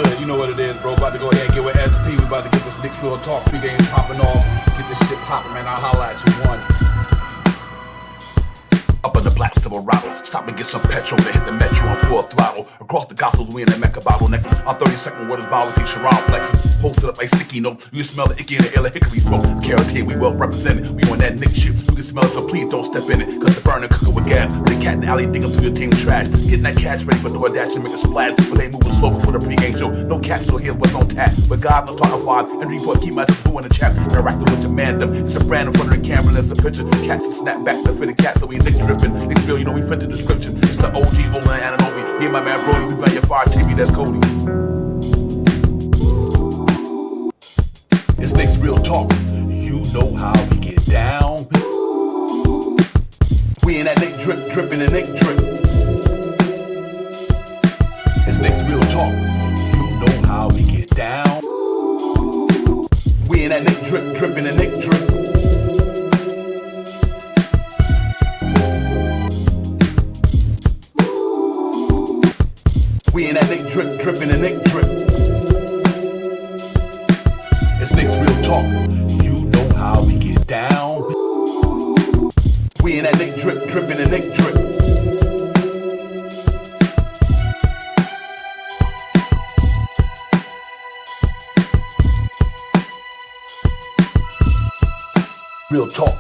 good? You know what it is, bro. About to go ahead and get with SP. We about to get this Knicks Real Talk pregame popping off. Get this shit popping, man. I'll holla at you. One. Up in the black Silverado, stop and get some petrol to hit the metro on full throttle. Across the gospels, we in the Mecca bottleneck. On 32nd, what is bound with these Sharon flexes. Posted up like sticky note. You smell the icky in the air like hickory smoke. Carrots here, we well represented. We on that Nick shit. You can smell it, so please don't step in it. Cause the burner cooking with gas. The cat in the alley dig up through your team trash. Getting that cash ready for DoorDash and make a splash. But they moving slow before the pregame show. No capsule here, what's on tap. But God, no talking five. And report, keep my boo in the chat. Interacting with your mandem. It's a brand in front of the camera, there's a picture. Cats and snap back to fit the cat, so we Nick dripping. Nick feel, you know, we fit the description. It's the OG, Olin, and Anobi. Me and my man Brody, we run your fire TV, that's Cody. It's Nick's Real Talk. You know how we get down. We in that Nick drip, dripping and Nick drip. It's Nick's Real Talk. You know how we get down. We in that Nick drip, dripping and Nick drip. We in that Nick drip, dripping and Nick drip. It's Nick's Real Talk. You know how we get down. We in that Nick drip, dripping and Nick drip. Real Talk.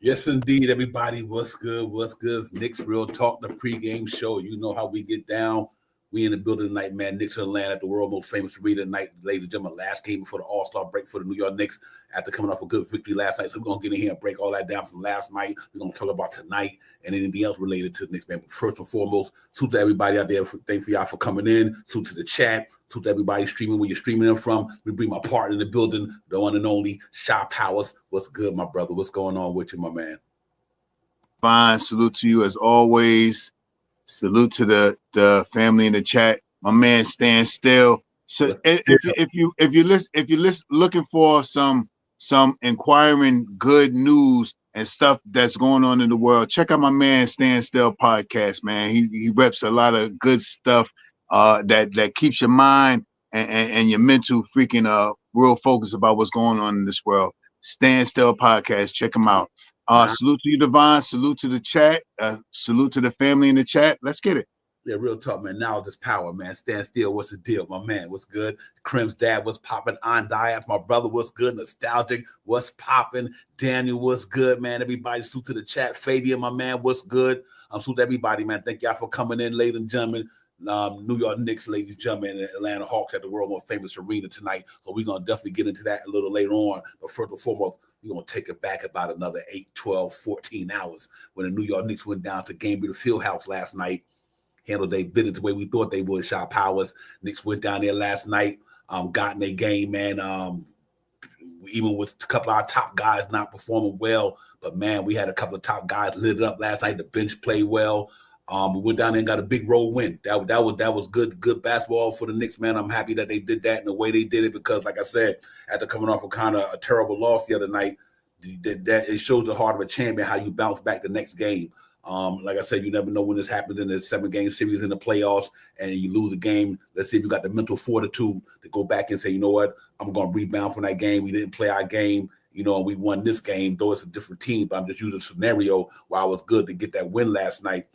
Yes, indeed, everybody. What's good? What's good? It's Knicks Real Talk, the pregame show. You know how we get down. We in the building tonight, man. Knicks in Atlanta, the world most famous arena tonight. Ladies and gentlemen, last game before the All-Star break for the New York Knicks after coming off a good victory last night. So we're going to get in here and break all that down from last night. We're going to talk about tonight and anything else related to the Knicks, man. But first and foremost, salute to everybody out there. Thank you y'all for coming in. Salute to the chat. Salute to everybody streaming where you're streaming them from. We bring my partner in the building, the one and only Shy Powers. What's good, my brother? What's going on with you, my man? Fine. Salute to you as always. Salute to the family in the chat. My man stand still. So if you're looking for some inquiring good news and stuff that's going on in the world, check out my man Stand Still podcast, man. He reps a lot of good stuff that keeps your mind and your mental freaking real focused about what's going on in this world. Stand Still podcast, check him out. Salute to you, Divine. Salute to the chat. Salute to the family in the chat. Let's get it. Yeah, real talk, man. Now this power, man. Stand still. What's the deal, my man? What's good? Crim's dad, what's popping? On Diaz, my brother, what's good? Nostalgic, what's popping? Daniel, what's good, man? Everybody, salute to the chat. Fabian, my man, what's good? Salute to everybody, man. Thank y'all for coming in, ladies and gentlemen. New York Knicks, ladies and gentlemen, and Atlanta Hawks at the world most famous arena tonight. So we're going to definitely get into that a little later on. But first and foremost, we're going to take it back about another 8, 12, 14 hours when the New York Knicks went down to Gainby the Fieldhouse last night. Handled their business the way we thought they would. Shy Powers. Knicks went down there last night, got in their game, man. Even with a couple of our top guys not performing well, but man, we had a couple of top guys lit it up last night. The bench played well. We went down there and got a big road win. That was good basketball for the Knicks, man. I'm happy that they did that in the way they did it because, like I said, after coming off kind of a terrible loss the other night, that it shows the heart of a champion how you bounce back the next game. Like I said, you never know when this happens in the 7-game series in the playoffs and you lose a game. Let's see if you got the mental fortitude to go back and say, you know what, I'm going to rebound from that game. We didn't play our game, you know, and we won this game, though it's a different team. But I'm just using a scenario where I was good to get that win last night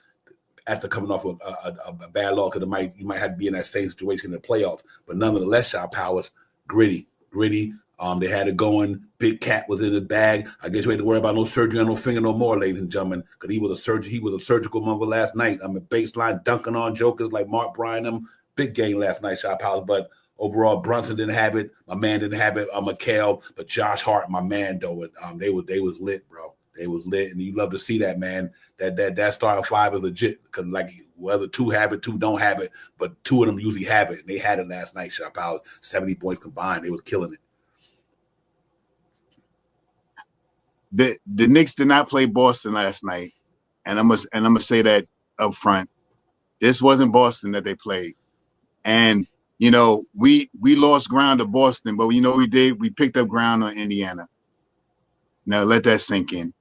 after coming off a bad loss because you might have to be in that same situation in the playoffs. But nonetheless, Shy Powers, gritty. They had it going. Big Cat was in the bag. I guess you ain't to worry about no surgery on no finger no more, ladies and gentlemen, because he was a surgical mother last night. I mean, baseline dunking on jokers like Mark Bryan. Big game last night, Shy Powers. But overall, Brunson didn't have it. My man didn't have it. Mikal, but Josh Hart, my man, though, and they was lit, bro. They was lit, and you love to see that, man. That starting five is legit because, like, whether two have it, two don't have it, but two of them usually have it, and they had it last night. Shy Powers, 70 points combined. They was killing it. The Knicks did not play Boston last night, and I'm gonna say that up front. This wasn't Boston that they played, and you know we lost ground to Boston, but you know we did. We picked up ground on Indiana. Now let that sink in.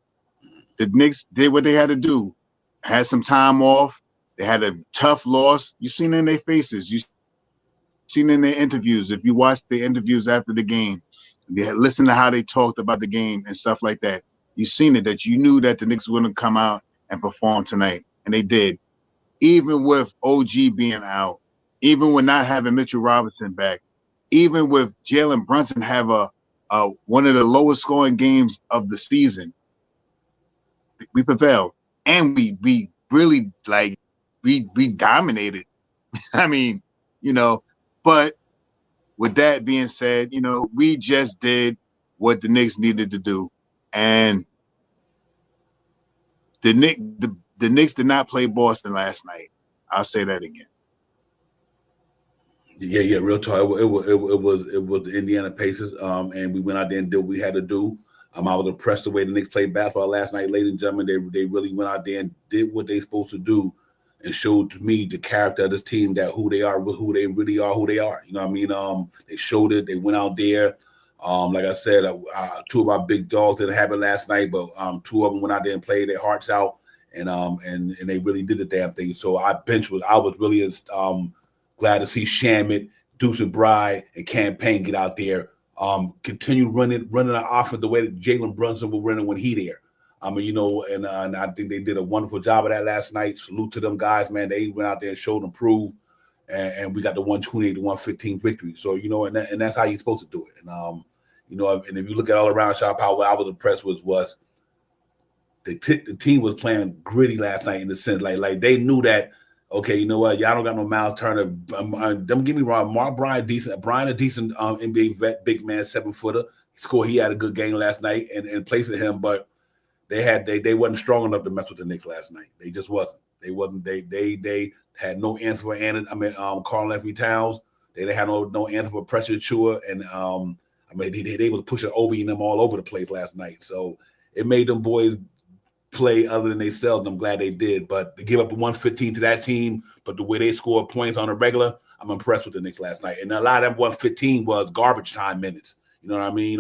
The Knicks did what they had to do, had some time off, They had a tough loss. You seen it in their faces. You seen it in their interviews. If you watched the interviews after the game, you had listened to how they talked about the game and stuff like that. You seen it, that you knew that the Knicks wouldn't come out and perform tonight, and they did. Even with OG being out, even with not having Mitchell Robinson back, even with Jalen Brunson have a one of the lowest scoring games of the season, we prevailed, and we really like we dominated. I mean, but with that being said, we just did what the Knicks needed to do, and the Knicks did not play Boston last night. I'll say that again. Yeah, real talk. It was the Indiana Pacers, and we went out there and did what we had to do. I was impressed the way the Knicks played basketball last night, ladies and gentlemen. They really went out there and did what they supposed to do, and showed to me the character of this team, that who they are, who they really are, who they are. You know what I mean? They showed it. They went out there. Like I said, two of our big dogs didn't have it last night, but two of them went out there and played their hearts out, and they really did the damn thing. So I was really glad to see Shamet, Deuce McBride, and Campaign get out there, continue running the offense the way that Jalen Brunson was running when he there. And I think they did a wonderful job of that last night. Salute to them guys, man. They went out there and showed and proved, and we got the 128 to 115 victory. So, and that's how you're supposed to do it. And, and if you look at all around shop, how I was impressed was the team was playing gritty last night, in the sense like they knew that, okay, you know what, y'all don't got no Miles Turner. Don't get me wrong, Mark Bryan a decent NBA vet, big man, 7-footer. He had a good game last night and placed him, but they wasn't strong enough to mess with the Knicks last night. They just wasn't. They had no answer for Karl Anthony Towns. They had no answer for Precious Achiuwa, and they was pushing Obi and them all over the place last night. So it made them boys play other than themselves. I'm glad they did, but to give up 115 to that team, but the way they scored points on a regular, I'm impressed with the Knicks last night. And a lot of them 115 was garbage time minutes. You know what I mean?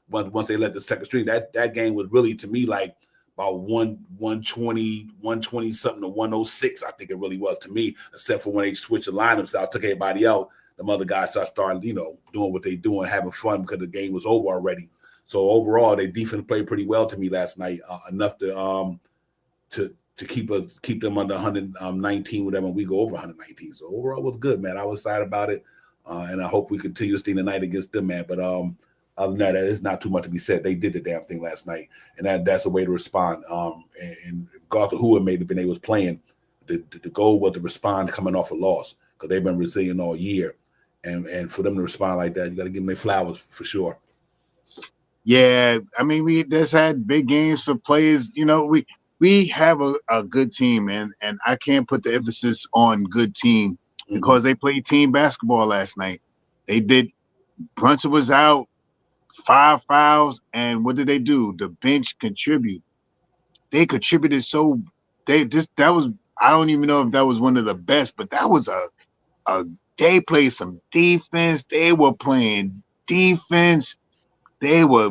Once they let the second string, that game was really, to me, like about 120 something to 106. I think it really was to me, except for when they switched the lineups out, took everybody out. The other guys started, doing what they doing, having fun because the game was over already. So overall, their defense played pretty well to me last night, enough to keep them under 119, whatever. We go over 119. So overall, it was good, man. I was excited about it, and I hope we continue to stay tonight against them, man. But other than that, there's not too much to be said. They did the damn thing last night, and that's a way to respond. And regardless of who it may have been, they was playing. The goal was to respond coming off a loss, because they've been resilient all year, and for them to respond like that, you got to give them their flowers for sure. Yeah, we just had big games for players. We have a good team, and I can't put the emphasis on good team because they played team basketball last night. They did. Brunson was out, 5 fouls, and what did they do? The bench contribute. They contributed that was, I don't even know if that was one of the best, but that was they played some defense. They were playing defense. They were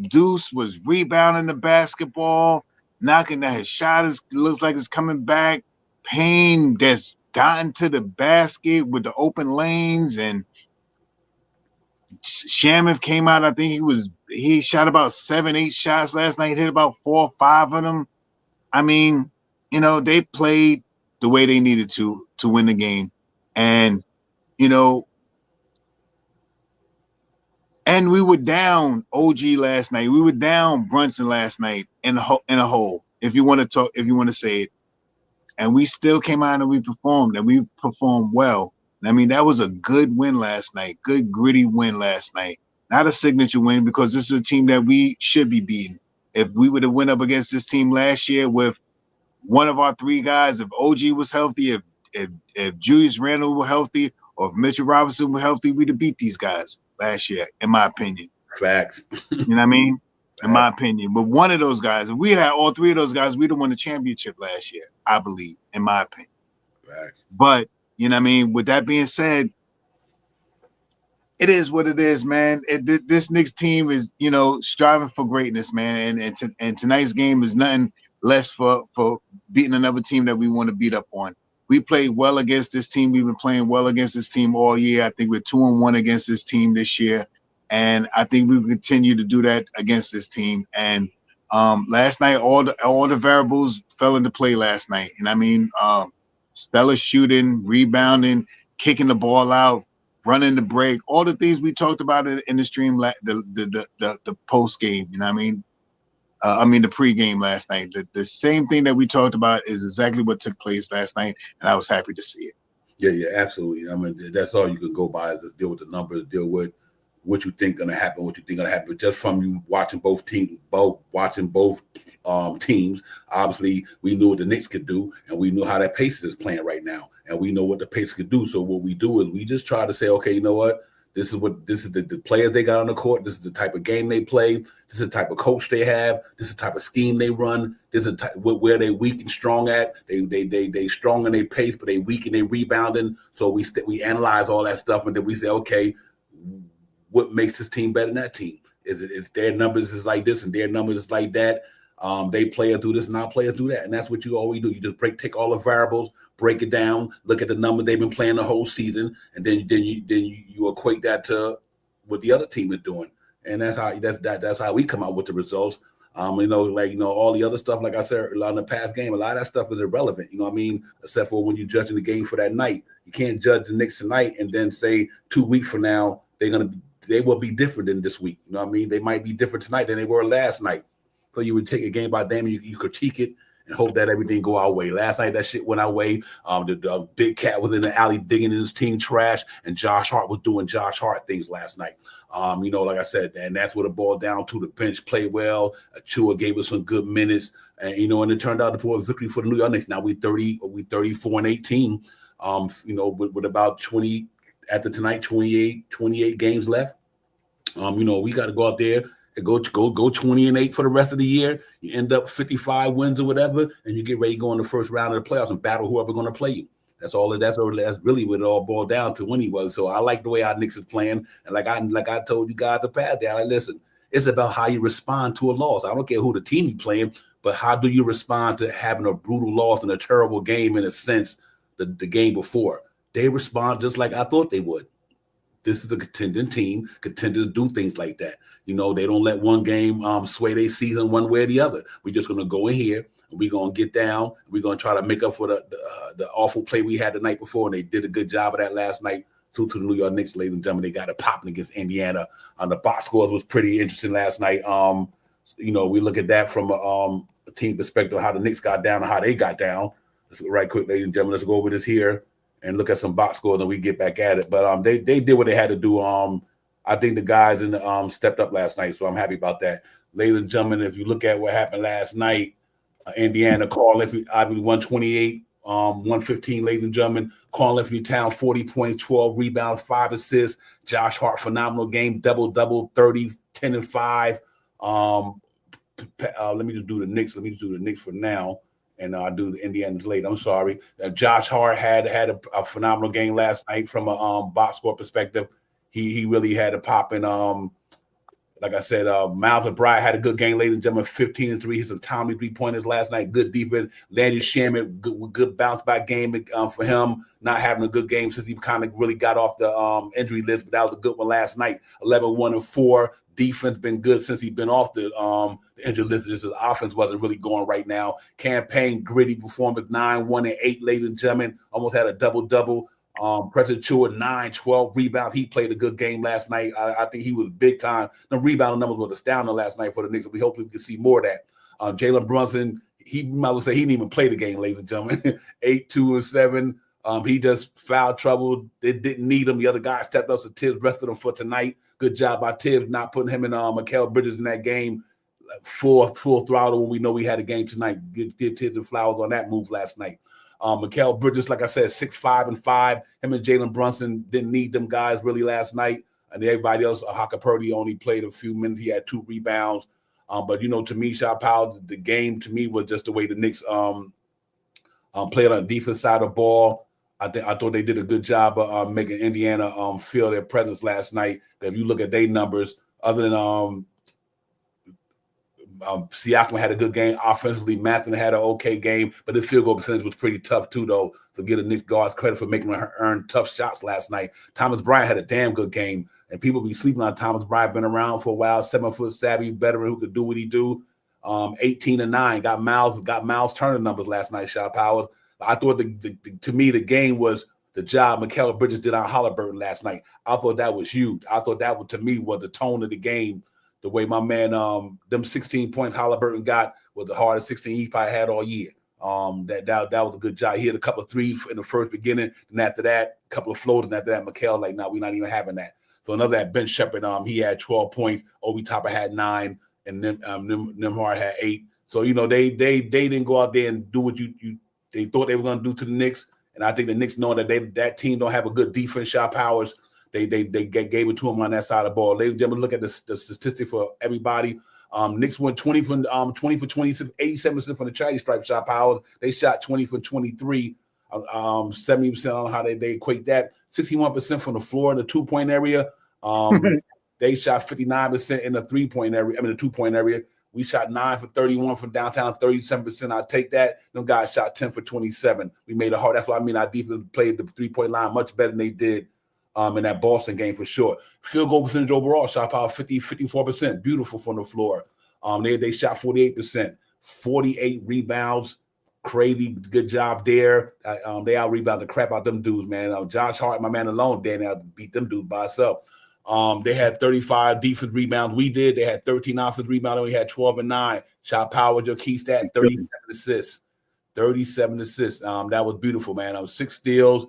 Deuce was rebounding the basketball, knocking that his shot looks like it's coming back. Payne that's dotting to the basket with the open lanes, and Shamet came out. I think he shot about 7-8 shots last night, hit about 4 or 5 of them. They played the way they needed to win the game. And and we were down OG last night. We were down Brunson last night in a hole, if you want to say it. And we still came out and we performed well. That was a good win last night, good gritty win last night. Not a signature win, because this is a team that we should be beating. If we would have went up against this team last year with one of our 3 guys, if OG was healthy, if Julius Randle were healthy, or if Mitchell Robinson were healthy, we'd have beat these guys last year, in my opinion. Facts. You know what I mean? In my opinion. But one of those guys, if we had all 3 of those guys, we'd have won the championship last year, I believe, in my opinion. Facts. But, with that being said, it is what it is, man. This Knicks team is, striving for greatness, man. And tonight's game is nothing less for beating another team that we want to beat up on. We played well against this team. We've been playing well against this team all year. I think we're 2-1 against this team this year, and I think we will continue to do that against this team. And last night, all the variables fell into play last night. And I mean, stellar shooting, rebounding, kicking the ball out, running the break, all the things we talked about in the stream, the post game. You know what I mean? The pregame last night. The same thing that we talked about is exactly what took place last night, and I was happy to see it. Yeah, absolutely. I mean, that's all you can go by is just deal with the numbers, deal with what you think going to happen, what you think going to happen. But just from you watching both teams, obviously we knew what the Knicks could do, and we knew how that Pacers is playing right now, and we know what the Pacers could do. So what we do is we just try to say, okay, you know what? This is the players they got on the court. This is the type of game they play. This is the type of coach they have. This is the type of scheme they run. This is where they weak and strong at. They strong in their pace, but they weak and they rebounding. So we analyze all that stuff, and then we say, okay, what makes this team better than that team? Is their numbers is like this and their numbers is like that. They play it through this and I play it through that. And that's what you always do. You just take all the variables, break it down, look at the number they've been playing the whole season, and then you equate that to what the other team is doing. And that's how we come out with the results. All the other stuff, like I said, on the past game, a lot of that stuff is irrelevant. You know what I mean? Except for when you're judging the game for that night. You can't judge the Knicks tonight and then say 2 weeks from now they will be different than this week. You know what I mean? They might be different tonight than they were last night. So you would take a game by game, you critique it and hope that everything go our way. Last night, that shit went our way. The big cat was in the alley digging in his team trash, and Josh Hart was doing Josh Hart things last night. Like I said, and that's what it boiled down to. The bench played well. Achua gave us some good minutes, and it turned out to be a victory for the New York Knicks. Now we 34-18. With about 20 after tonight, 28 games left. We got to go out there and go 20-8 for the rest of the year. You end up 55 wins or whatever, and you get ready to go in the first round of the playoffs and battle whoever going to play you. That's really what it all boiled down to when he was. So I like the way our Knicks is playing, and like I told you guys the past day, listen, it's about how you respond to a loss. I don't care who the team you playing, but how do you respond to having a brutal loss and a terrible game in a sense the game before? They respond just like I thought they would. This is a contending team. Contenders do things like that. They don't let one game sway their season one way or the other. We're just going to go in here, and we're going to get down. We're going to try to make up for the awful play we had the night before, and they did a good job of that last night. To the New York Knicks, ladies and gentlemen, they got it popping against Indiana. The box scores was pretty interesting last night. We look at that from a team perspective, how the Knicks got down and how they got down. Right quick, ladies and gentlemen, let's go over this here and look at some box scores, and we get back at it. But they did what they had to do. I think the guys in the stepped up last night, so I'm happy about that. Ladies and gentlemen, if you look at what happened last night, Indiana, Carl Anthony, 128, 115, ladies and gentlemen. Carl Anthony Town, 40 points, 12 rebounds, 5 assists. Josh Hart, phenomenal game, double, 30, 10 and 5. Let me just do the Knicks. Let me just do the Knicks for now. And I'll do the Indiana's later. I'm sorry. Josh Hart had a phenomenal game last night from a box score perspective. He really had a pop. And like I said, Miles McBride had a good game, ladies and gentlemen, 15 and 3. Hit some timely 3-pointers last night. Good defense. Landry Shamet, good bounce back game for him. Not having a good game since he kind of really got off the injury list, but that was a good one last night. 11-1 and 4. Defense been good since he's been off the injury list. His offense wasn't really going right now. Campaign gritty performance, 9-1 and 8, ladies and gentlemen. Almost had a double-double. President Chua, 9, 12 rebounds. He played a good game last night. I think he was big time. The rebound numbers were astounding last night for the Knicks. We hope we can see more of that. Jalen Brunson, he might well say he didn't even play the game, ladies and gentlemen. 8, 2, and 7. He just foul trouble. They didn't need him. The other guy stepped up, so Tibbs rested him for tonight. Good job by Tibbs not putting him and Mikal Bridges in that game full throttle when we know we had a game tonight. Give Tibbs the flowers on that move last night. Mikal Bridges, like I said, 6'5" and 5. Him and Jalen Brunson didn't need them guys really last night. And everybody else, Haka Purdy only played a few minutes. He had 2 rebounds. But, to me, Shaw Powell, the game to me was just the way the Knicks played on the defense side of the ball. I thought they did a good job of making Indiana feel their presence last night. If you look at their numbers, other than Siakam had a good game. Offensively, Matthew had an okay game, but the field goal percentage was pretty tough too, though. So give the Knicks guards credit for making them earn tough shots last night. Thomas Bryant had a damn good game, and people be sleeping on Thomas Bryant. Been around for a while, 7-foot savvy veteran who could do what he do. 18-9, got Miles Turner numbers last night. Shot Powers. I thought to me the game was the job Mikal Bridges did on Halliburton last night. I thought that was huge. I thought that to me was the tone of the game. The way my man, them 16 points Halliburton got was the hardest 16 he probably had all year. That was a good job. He hit a couple of threes in the first beginning, and after that, a couple of floaters, and after that, Mikal like, no, we're not even having that. So another that Ben Shepherd, he had 12 points. Obi Topper had 9, and then Nimhard had 8. So they didn't go out there and do what they thought they were going to do to the Knicks. And I think the Knicks knowing that team don't have a good defense, Shot Powers, they gave it to them on that side of the ball. Ladies and gentlemen, look at the statistic for everybody. Knicks went 20 for 26, 87% from the charity stripe. Shot Powers, they shot 20 for 23, 70% on how they equate that. 61% from the floor in the 2-point area. They shot 59% in the 3-point area. I mean the 2-point area. We shot 9 for 31 from downtown, 37%. I'll take that. Them guys shot 10 for 27. We made it hard. That's what I mean. Our defense played the 3-point line much better than they did in that Boston game for sure. Field goal percentage overall, shot power 54%. Beautiful from the floor. They shot 48%. 48 rebounds. Crazy good job there. They out-rebounded the crap out them dudes, man. Josh Hart, my man alone, beat them dudes by himself. They had 35 defense rebounds. We did. They had 13 offensive rebounds. We had 12 and 9. Shot power, your key stat, 37 assists. 37 assists. That was beautiful, man. 6 steals,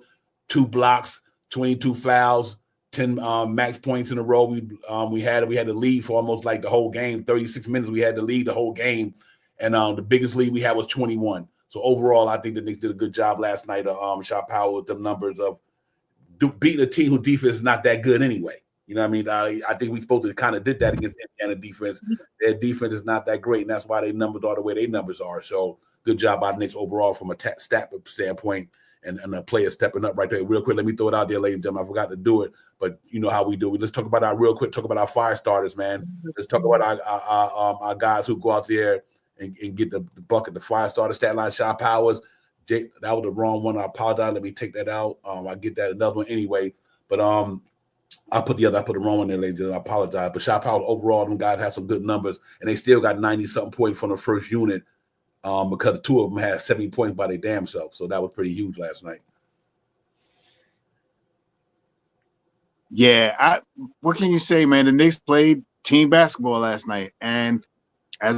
2 blocks, 22 fouls, 10 max points in a row. We had the lead for almost like the whole game. 36 minutes. We had the lead the whole game, and the biggest lead we had was 21. So overall, I think the Knicks did a good job last night. Shot power with them numbers of beating a team whose defense is not that good anyway. You know what I mean? I think we supposed to kind of did that against Indiana defense. Their defense is not that great, and that's why they numbers are the way their numbers are. So good job by the Knicks overall from a stat standpoint and the players stepping up right there. Real quick, let me throw it out there, ladies and gentlemen. I forgot to do it, but you know how we do. Let's talk about our fire starters, man. Let's talk about our guys who go out there and get the bucket, the fire starter stat line. Shot Powers, that was the wrong one. I apologize. Let me take that out. I get that another one anyway, but I put the wrong one there, ladies. I apologize. But Shot Powers overall, them guys have some good numbers, and they still got 90-something points from the first unit because the 2 of them had 70 points by their damn self. So that was pretty huge last night. Yeah, what can you say, man? The Knicks played team basketball last night, and as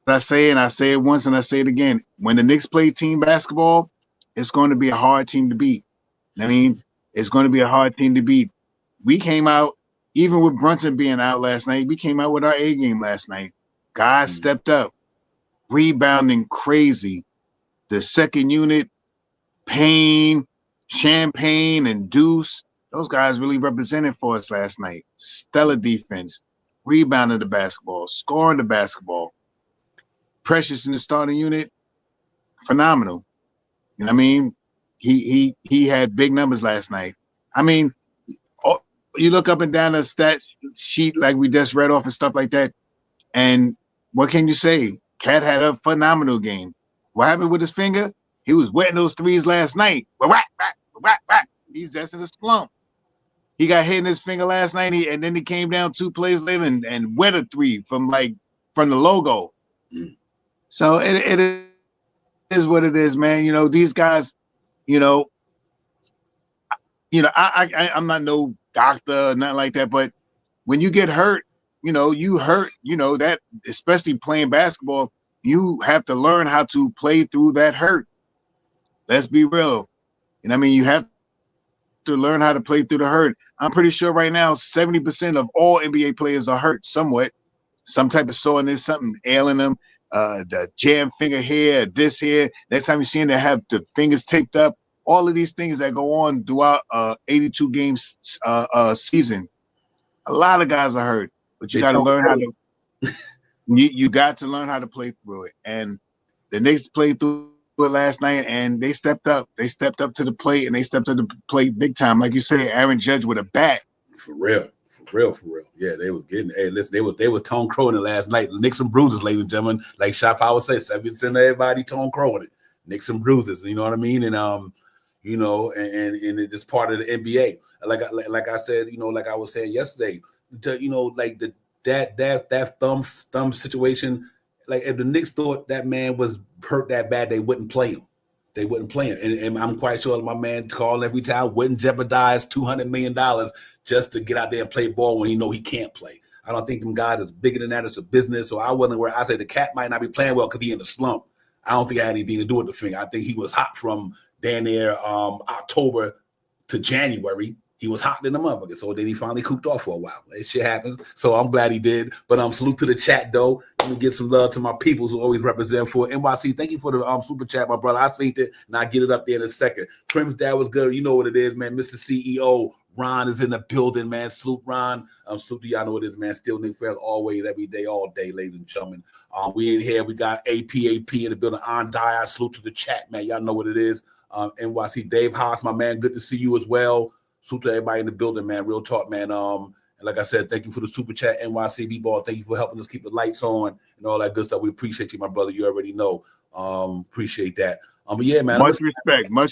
I say, and I say it once and I say it again, when the Knicks play team basketball, it's going to be a hard team to beat. I mean, it's going to be a hard team to beat. We came out, even with Brunson being out last night, we came out with our A game last night. Guys stepped up, rebounding crazy. The second unit, Payne, Champagne, and Deuce, those guys really represented for us last night. Stellar defense, rebounding the basketball, scoring the basketball. Precious in the starting unit, phenomenal. You know what I mean? He had big numbers last night. I mean, you look up and down the stats sheet like we just read off and stuff like that, and what can you say? Cat had a phenomenal game. What happened with his finger? He was wetting those threes last night. He's just in a slump. He got hit in his finger last night, and then he came down 2 plays later and wet a 3 from the logo. So it is what it is, man. You know, these guys, I'm not no doctor, nothing like that, but when you get hurt, you hurt, that, especially playing basketball, you have to learn how to play through that hurt. Let's be real. And I mean, you have to learn how to play through the hurt. I'm pretty sure right now 70% of all NBA players are hurt somewhat, some type of soreness, something ailing them, the jam finger here, this here. Next time you see them, they have the fingers taped up. All of these things that go on throughout 82 games season. A lot of guys are hurt, but you got to learn how to. You got to learn how to play through it. And the Knicks played through it last night, and they stepped up. They stepped up to the plate, and they stepped up to the plate big time. Like you say, Aaron Judge with a bat. For real. For real. Yeah, they was getting. Hey, listen, they was Tone Crowing it last night. Nicks and bruises, ladies and gentlemen. Like Shop Power says, 70% of everybody Tone Crowing it. Nicks and bruises. You know what I mean? And and it's part of the NBA. Like I said, like I was saying yesterday, like that thumb situation. Like if the Knicks thought that man was hurt that bad, they wouldn't play him. And I'm quite sure my man calling every time wouldn't jeopardize $200 million just to get out there and play ball when he know he can't play. I don't think them guys is bigger than that. It's a business. So I wasn't where I say the cat might not be playing well because he in the slump. I don't think it had anything to do with the finger. I think he was hot from down there October to January. He was hot in the motherfucker. So then he finally cooped off for a while. That shit happens. So I'm glad he did. But salute to the chat though. Let me give some love to my people who always represent for NYC. Thank you for the super chat, my brother. I seen it and I get it up there in a second. Crim's dad was good. You know what it is, man. Mr. CEO Ron is in the building, man. Salute Ron. Salute to y'all know what it is, man. Still Nick Fell always, every day, all day, ladies and gentlemen. We in here. We got APAP in the building. On die. I salute to the chat, man. Y'all know what it is. NYC Dave Haas, my man. Good to see you as well. Salute to everybody in the building, man. Real talk, man. And like I said, thank you for the super chat, NYC B-Ball. Thank you for helping us keep the lights on and all that good stuff. We appreciate you, my brother. You already know. Appreciate that. But yeah, man. Much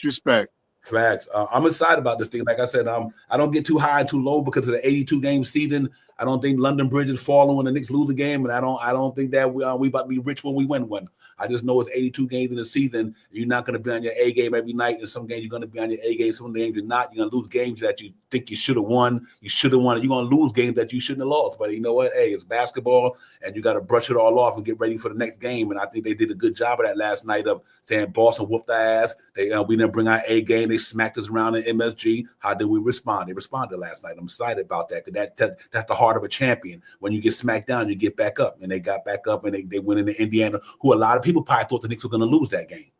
respect. Facts. I'm excited about this thing. Like I said, I don't get too high and too low because of the 82 game season. I don't think London Bridge is falling when the Knicks lose a game, and I don't think that we about to be rich when we win one. I just know it's 82 games in the season. You're not going to be on your A game every night, and some games you're going to be on your A game. Some games you're not. You're going to lose games that you think you should have won. You should have won. You're going to lose games that you shouldn't have lost. But you know what? Hey, it's basketball, and you got to brush it all off and get ready for the next game. And I think they did a good job of that last night of saying Boston whooped our ass. We didn't bring our A game. They smacked us around in MSG. How did we respond? They responded last night. I'm excited about that because that's the heart of a champion. When you get smacked down, you get back up. And they got back up, and they went into Indiana, who a lot of people probably thought the Knicks were going to lose that game.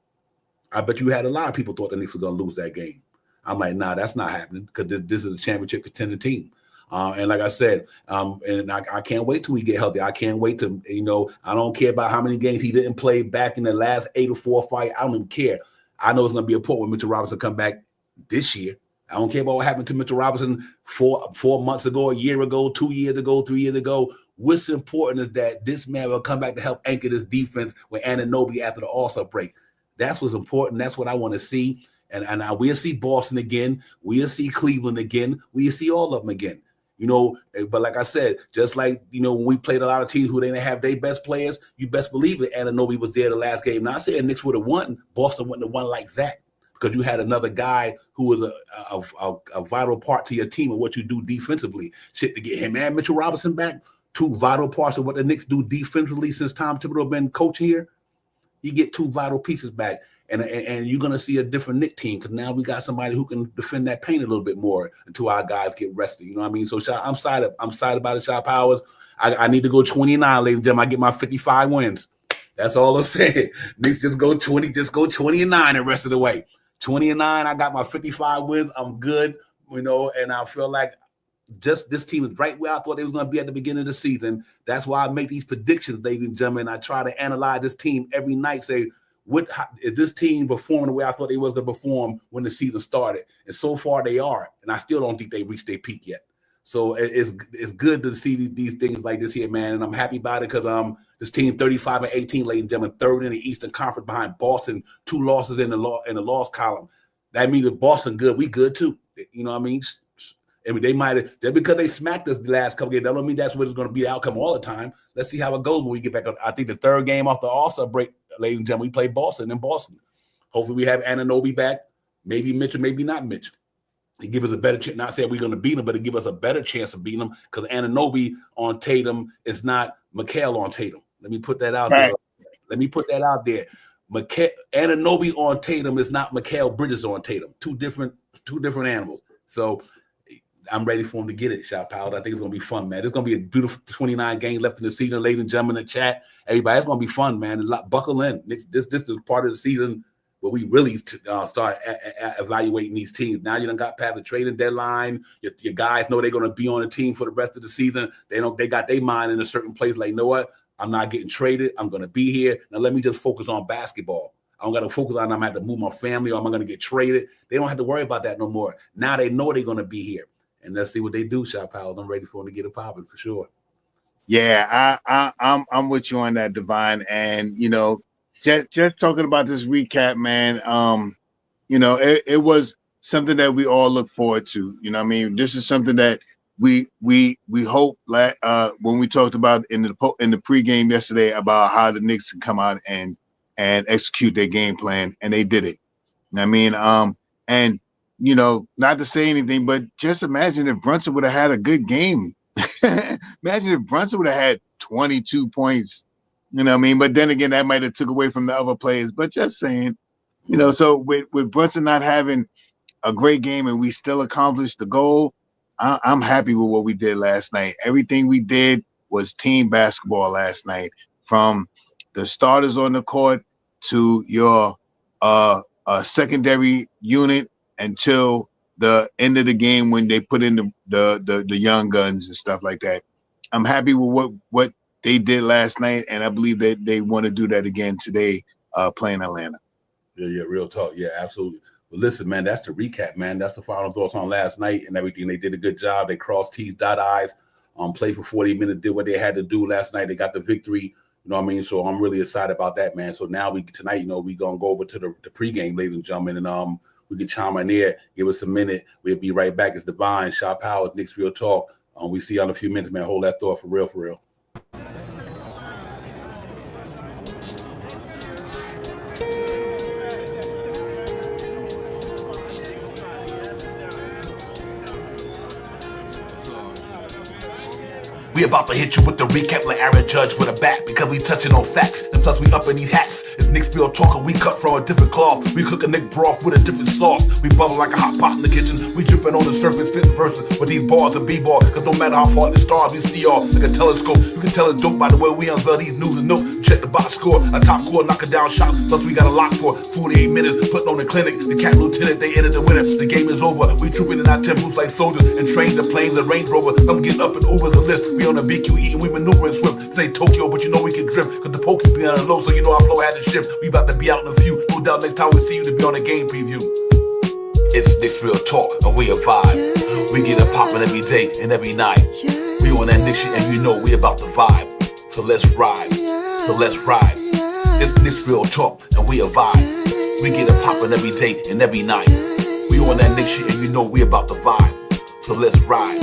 I bet you had a lot of people thought the Knicks were going to lose that game. I'm like, nah, that's not happening because this is a championship contending team. And like I said, and I can't wait till we get healthy. I can't wait to, I don't care about how many games he didn't play back in the last 8 or 4 fight. I don't even care. I know it's going to be a point when Mitchell Robinson come back this year. I don't care about what happened to Mitchell Robinson 4 months ago, a year ago, 2 years ago, 3 years ago. What's important is that this man will come back to help anchor this defense with Anunoby after the All-Star break. That's what's important. That's what I want to see. And we'll see Boston again. We'll see Cleveland again. We'll see all of them again. But like I said, just like, when we played a lot of teams who they didn't have their best players, you best believe it. Anunoby was there the last game. Not saying Knicks would have won. Boston wouldn't have won like that because you had another guy who was a vital part to your team and what you do defensively. Shit, to get him and Mitchell Robinson back, 2 vital parts of what the Knicks do defensively since Tom Thibodeau been coaching here. You get 2 vital pieces back. And you're going to see a different Knicks team because now we got somebody who can defend that paint a little bit more until our guys get rested. You know what I mean? So I'm excited about it, Shot Powers. I need to go 29, ladies and gentlemen. I get my 55 wins. That's all I'm saying. Knicks just go 29 the rest of the way. 29, I got my 55 wins. I'm good, and I feel like just this team is right where I thought they was going to be at the beginning of the season. That's why I make these predictions, ladies and gentlemen. I try to analyze this team every night, say, is this team performing the way I thought they was going to perform when the season started? And so far they are. And I still don't think they reached their peak yet. So it's good to see these things like this here, man. And I'm happy about it because this team 35-18, ladies and gentlemen, 3rd in the Eastern Conference behind Boston, 2 losses in the loss column. That means if Boston good, we good too. You know what I mean? And they might have, just because they smacked us the last couple games, that don't mean that's what it's going to be the outcome all the time. Let's see how it goes when we get back up. I think the 3rd game off the All-Star break, ladies and gentlemen, we play Boston in Boston. Hopefully we have Anunoby back. Maybe Mitchell, maybe not Mitchell. It give us a better chance. Not saying we're going to beat them, but it give us a better chance of beating them because Anunoby on Tatum is not Mikal on Tatum. Let me put that out there. Let me put that out there. Anunoby on Tatum is not Mikal Bridges on Tatum. Two different animals. So I'm ready for him to get it, Shot Powell. I think it's going to be fun, man. It's going to be a beautiful 29 games left in the season, ladies and gentlemen in the chat. Everybody, it's going to be fun, man. Buckle in. This is part of the season where we really start evaluating these teams. Now you done got past the trading deadline. Your guys know they're going to be on the team for the rest of the season. They got their mind in a certain place. Like, you know what? I'm not getting traded. I'm going to be here. Now let me just focus on basketball. I don't got to focus on I'm going to have to move my family or am I going to get traded. They don't have to worry about that no more. Now they know they're going to be here. and let's see what they do, Shot Powell. I'm ready for them to get it popping for sure. Yeah, I'm with you on that, Divine. And just talking about this recap, man. It was something that we all look forward to. You know what I mean? This is something that we hope when we talked about in the pregame yesterday about how the Knicks can come out and execute their game plan, and they did it. You know what I mean? And not to say anything, but just imagine if Brunson would have had a good game. Imagine if Brunson would have had 22 points. You know what I mean? But then again, that might have took away from the other players. But just saying, so with Brunson not having a great game and we still accomplished the goal, I'm happy with what we did last night. Everything we did was team basketball last night, from the starters on the court to your secondary unit until the end of the game when they put in the young guns and stuff like that. I'm happy with what they did last night, and I believe that they want to do that again today, playing Atlanta. Yeah, real talk. Yeah, absolutely. But listen, man, that's the recap, man. That's the final thoughts on last night and everything. They did a good job. They crossed T's, dot I's, played for 40 minutes, did what they had to do last night. They got the victory. You know what I mean? So I'm really excited about that, man. So now tonight, we gonna go over to the pregame, ladies and gentlemen, and we can chime in there, give us a minute. We'll be right back. It's Divine, Shot Powell, Knicks Real Talk. We see you in a few minutes, man. Hold that thought for real, for real. We about to hit you with the recap like Aaron Judge with a bat, because we touching on facts, and plus we up in these hats. It's Knicks Real Talk, and we cut from a different cloth. We cook a Nick broth with a different sauce. We bubble like a hot pot in the kitchen. We dripping on the surface, spitting verses with these bars and b-ball, because no matter how far the stars, we see y'all like a telescope. You can tell it's dope by the way we unveil these news and notes. Check the box score, a top score, knock it down shot. Plus we got a lock for 48 minutes, putting on the clinic. The Cat Lieutenant, they entered the winner. The game is over. We trooping in our temples like soldiers and train the planes and Range Rover. I'm getting up and over the list. We on the BQE and we maneuvering swift. Say Tokyo, but we can drift, cause the pokey be on the low, so our flow had to shift. We about to be out in a few. No doubt next time we see you to be on a game preview. It's Knicks Real Talk, and we a vibe. We get it poppin' every day and every night. We on that Knicks shit, and we about to vibe. So let's ride. It's Knicks Real Talk, and we a vibe. We get it poppin' every day and every night. We on that Knicks shit, and we about to vibe. So let's ride.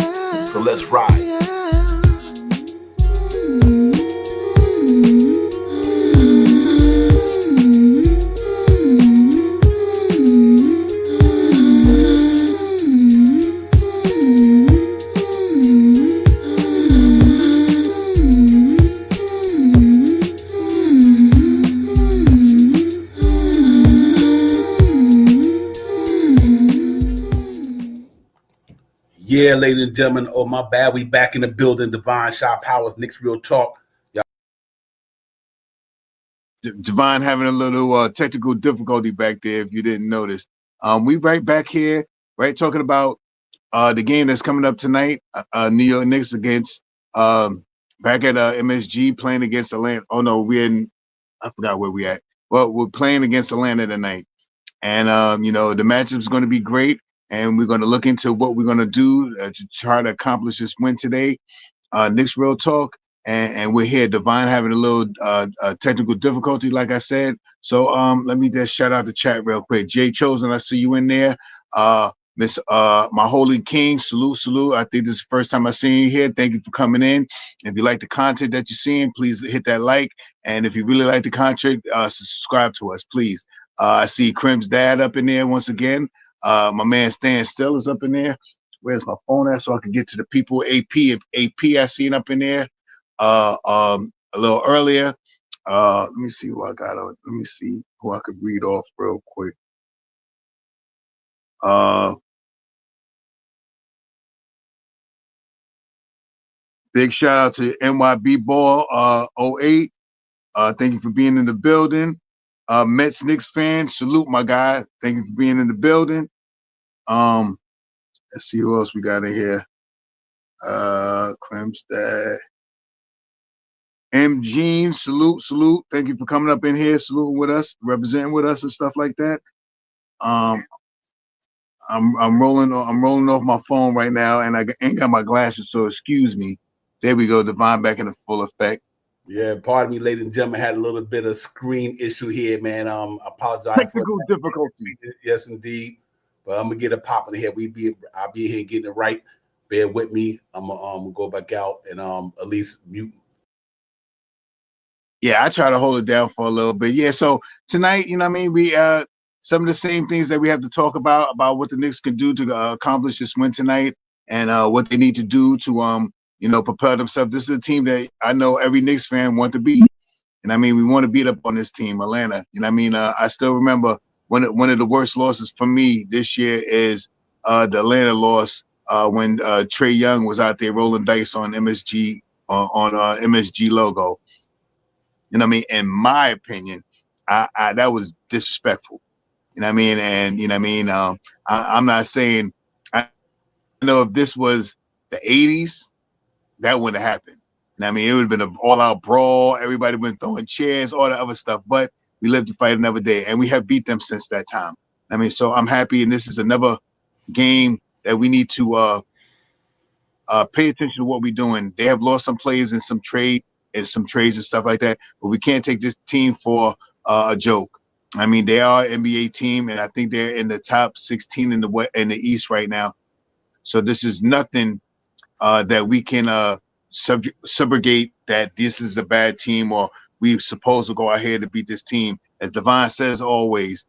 Yeah, ladies and gentlemen. Oh, my bad. We back in the building. Divine, Shot Powers, Knicks Real Talk. Divine having a little technical difficulty back there, if you didn't notice. We right back here, right, talking about the game that's coming up tonight. New York Knicks against back at MSG, playing against Atlanta. Oh no, I forgot where we at. Well, we're playing against Atlanta tonight, and the matchup's going to be great. And we're going to look into what we're going to do to try to accomplish this win today. Knicks Real Talk, and we're here. Divine having a little technical difficulty, like I said. So let me just shout out the chat real quick. Jay Chosen, I see you in there. Miss My Holy King, salute. I think this is the first time I seen you here. Thank you for coming in. If you like the content that you're seeing, please hit that like. And if you really like the content, subscribe to us, please. I see Crim's dad up in there once again. My man Stan Still is up in there. Where's my phone at so I can get to the people? AP I seen up in there a little earlier. Let me see who I got on. Let me see who I could read off real quick. Big shout out to NYB Ball 08. Thank you for being in the building. Mets Knicks fan, salute my guy. Thank you for being in the building. Let's see who else we got in here. Crimstad. M. Jean, salute. Thank you for coming up in here, saluting with us, representing with us and stuff like that. I'm rolling off my phone right now, and I ain't got my glasses, so excuse me. There we go, Divine back in full effect. Yeah, pardon me, ladies and gentlemen. Had a little bit of screen issue here, man. I apologize. Technical difficulty. Yes, indeed. But I'm gonna get it popping here. I'll be here getting it right. Bear with me. I'm gonna go back out and at least mute. Yeah, I try to hold it down for a little bit. Yeah, so tonight, you know what I mean, we some of the same things that we have to talk about what the Knicks can do to accomplish this win tonight, and what they need to do to propel themselves. This is a team that I know every Knicks fan want to beat. And I mean, we want to beat up on this team, Atlanta. You know what I mean? I still remember one of the worst losses for me this year is the Atlanta loss when Trae Young was out there rolling dice on MSG on MSG logo. You know what I mean? In my opinion, I that was disrespectful. You know what I mean? And you know what I mean? I'm not saying I know if this was the 80s, that wouldn't have happened. I mean, it would have been an all-out brawl. Everybody been throwing chairs, all that other stuff. But we live to fight another day, and we have beat them since that time. I mean, so I'm happy, and this is another game that we need to pay attention to what we're doing. They have lost some players in some trades and stuff like that, but we can't take this team for a joke. I mean, they are an NBA team, and I think they're in the top 16 in the East right now. So this is nothing that we can subrogate that this is a bad team or we're supposed to go out here to beat this team. As Devon says always,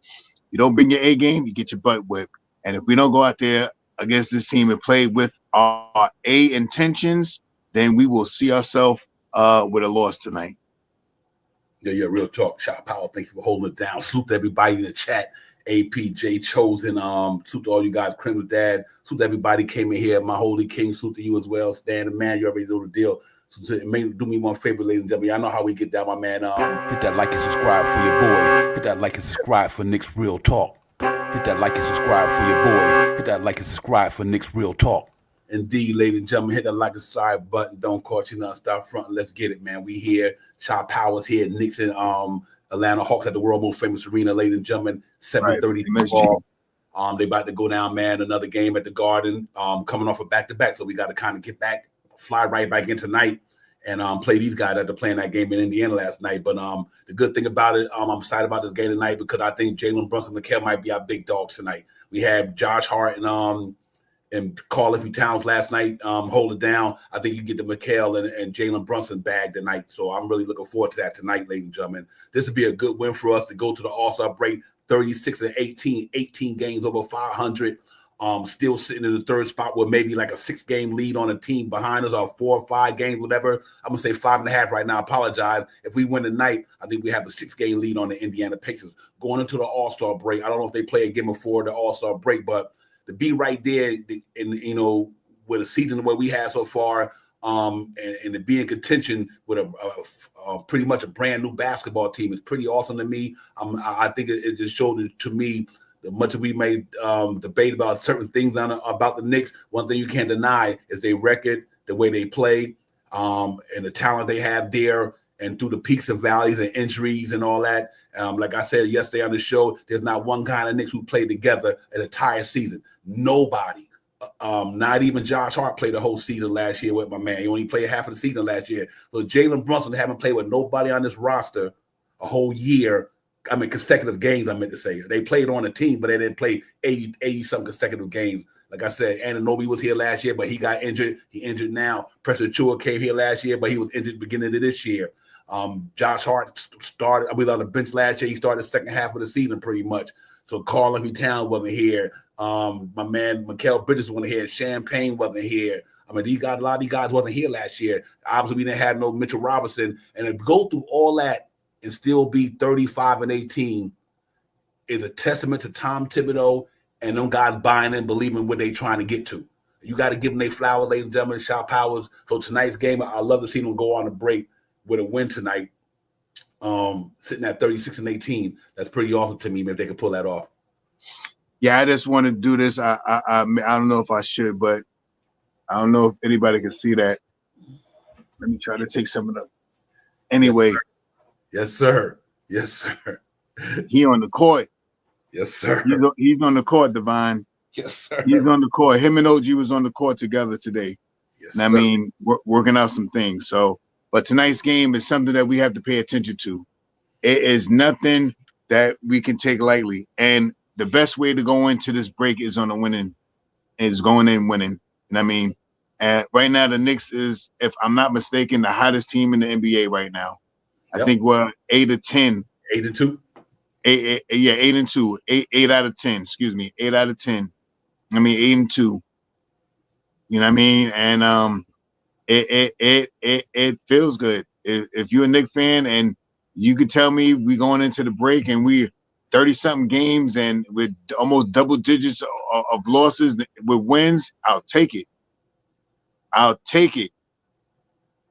you don't bring your A game, you get your butt whipped. And if we don't go out there against this team and play with our A intentions, then we will see ourselves with a loss tonight. Yeah, real talk. Shot Power, thank you for holding it down. Salute to everybody in the chat. APJ Chosen, salute to all you guys, Criminal Dad, salute to everybody came in here, my holy king, salute to you as well, Stan the man, you already know the deal. So do me one favor, ladies and gentlemen, I know how we get down, my man. Hit that like and subscribe for your boys, hit that like and subscribe for Knicks Real Talk, hit that like and subscribe for your boys, hit that like and subscribe for Knicks Real Talk. Indeed, ladies and gentlemen, hit that like and subscribe button, don't cost you nothing, start fronting, let's get it, man. We here, Shot Powers here, Knicks and Atlanta Hawks at the world most famous arena, ladies and gentlemen, 7:30 ball. They about to go down, man. Another game at the Garden, coming off a back-to-back. So we got to kind of get back, fly right back in tonight, and play these guys after playing that game in Indiana last night. But the good thing about it, I'm excited about this game tonight because I think Jalen Brunson and Mikal might be our big dogs tonight. We had Josh Hart and Karl Anthony Towns last night hold it down. I think you get the Mikal and Jalen Brunson bag tonight. So I'm really looking forward to that tonight, ladies and gentlemen. This would be a good win for us to go to the All-Star break, 36-18, 18 games over 500. Still sitting in the third spot with maybe like a 6-game lead on a team behind us, or 4 or 5 games, whatever. I'm going to say 5.5 right now. I apologize. If we win tonight, I think we have a 6-game lead on the Indiana Pacers. Going into the All-Star break, I don't know if they play a game before the All-Star break, but to be right there in, with a season the way we have so far, and to be in contention with a pretty much a brand new basketball team is pretty awesome to me. I think it just showed to me that much of we may debate about certain things about the Knicks. One thing you can't deny is their record, the way they play, and the talent they have there. And through the peaks and valleys and injuries and all that, like I said yesterday on the show, there's not one kind of Knicks who played together an entire season. Nobody, not even Josh Hart played the whole season last year with my man. He only played half of the season last year. So Jalen Brunson haven't played with nobody on this roster a whole year. I mean, consecutive games, I meant to say. They played on a team, but they didn't play 80-some consecutive games. Like I said, Anunoby was here last year, but he got injured. He injured now. Preston Chua came here last year, but he was injured beginning of this year. Josh Hart started, on the bench last year. He started the second half of the season pretty much. So Karl Anthony Towns wasn't here. My man Mikal Bridges wasn't here. Champagne wasn't here. I mean, a lot of these guys wasn't here last year. Obviously, we didn't have no Mitchell Robinson. And to go through all that and still be 35-18 is a testament to Tom Thibodeau and them guys buying and believing what they trying to get to. You got to give them their flowers, ladies and gentlemen, Shot Powers. So tonight's game, I love to see them go on a break with a win tonight, sitting at 36-18. That's pretty awesome to me. Maybe they could pull that off. Yeah, I just want to do this. I don't know if I should, but I don't know if anybody can see that. Let me try to take some of the. Anyway. Yes, sir. Yes, sir. He on the court. Yes, sir. He's on the court, Divine. Yes, sir. He's on the court. Him and OG was on the court together today. Yes, and I mean, working out some things. So, but tonight's game is something that we have to pay attention to. It is nothing that we can take lightly. And the best way to go into this break is going in winning. And I mean, right now the Knicks is, if I'm not mistaken, the hottest team in the NBA right now. Yep. I think we're 8-10. 8-2. 8-2. 8 out of 10. Excuse me, 8 out of 10. I mean, 8-2. You know what I mean? And it feels good. If you're a Knicks fan and you could tell me we going into the break and we 30-something games and with almost double digits of losses with wins, I'll take it. I'll take it.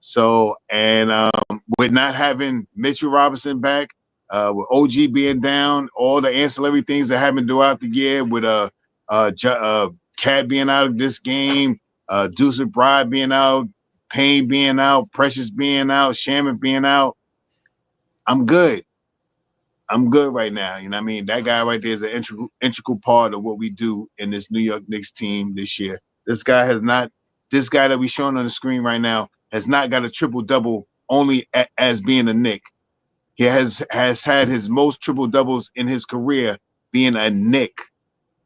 So, and with not having Mitchell Robinson back, with OG being down, all the ancillary things that happened throughout the year, with Cat being out of this game, Deuce McBride being out, Payne being out, Precious being out, Shaman being out, I'm good. I'm good right now. You know what I mean? That guy right there is an integral part of what we do in this New York Knicks team this year. This guy that we're showing on the screen right now has not got a triple-double only as being a Knick. He has had his most triple-doubles in his career being a Knick.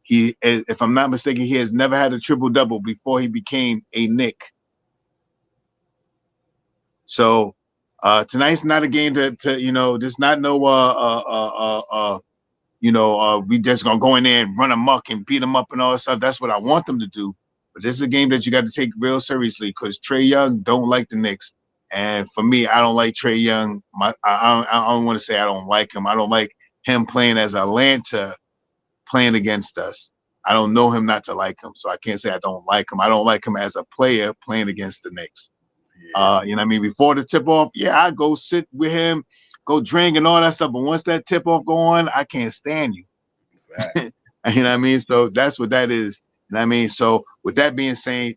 He, if I'm not mistaken, he has never had a triple-double before he became a Knick. So tonight's not a game to there's not no we just gonna go in there and run amok and beat them up and all that stuff. That's what I want them to do. But this is a game that you got to take real seriously because Trae Young don't like the Knicks. And for me, I don't like Trae Young. I don't want to say I don't like him. I don't like him playing as Atlanta, playing against us. I don't know him not to like him. So I can't say I don't like him. I don't like him as a player playing against the Knicks. Yeah. You know what I mean? Before the tip-off, yeah, I'd go sit with him, go drink and all that stuff. But once that tip-off go on, I can't stand you. Right. You know what I mean? So that's what that is. You know what I mean? So with that being said,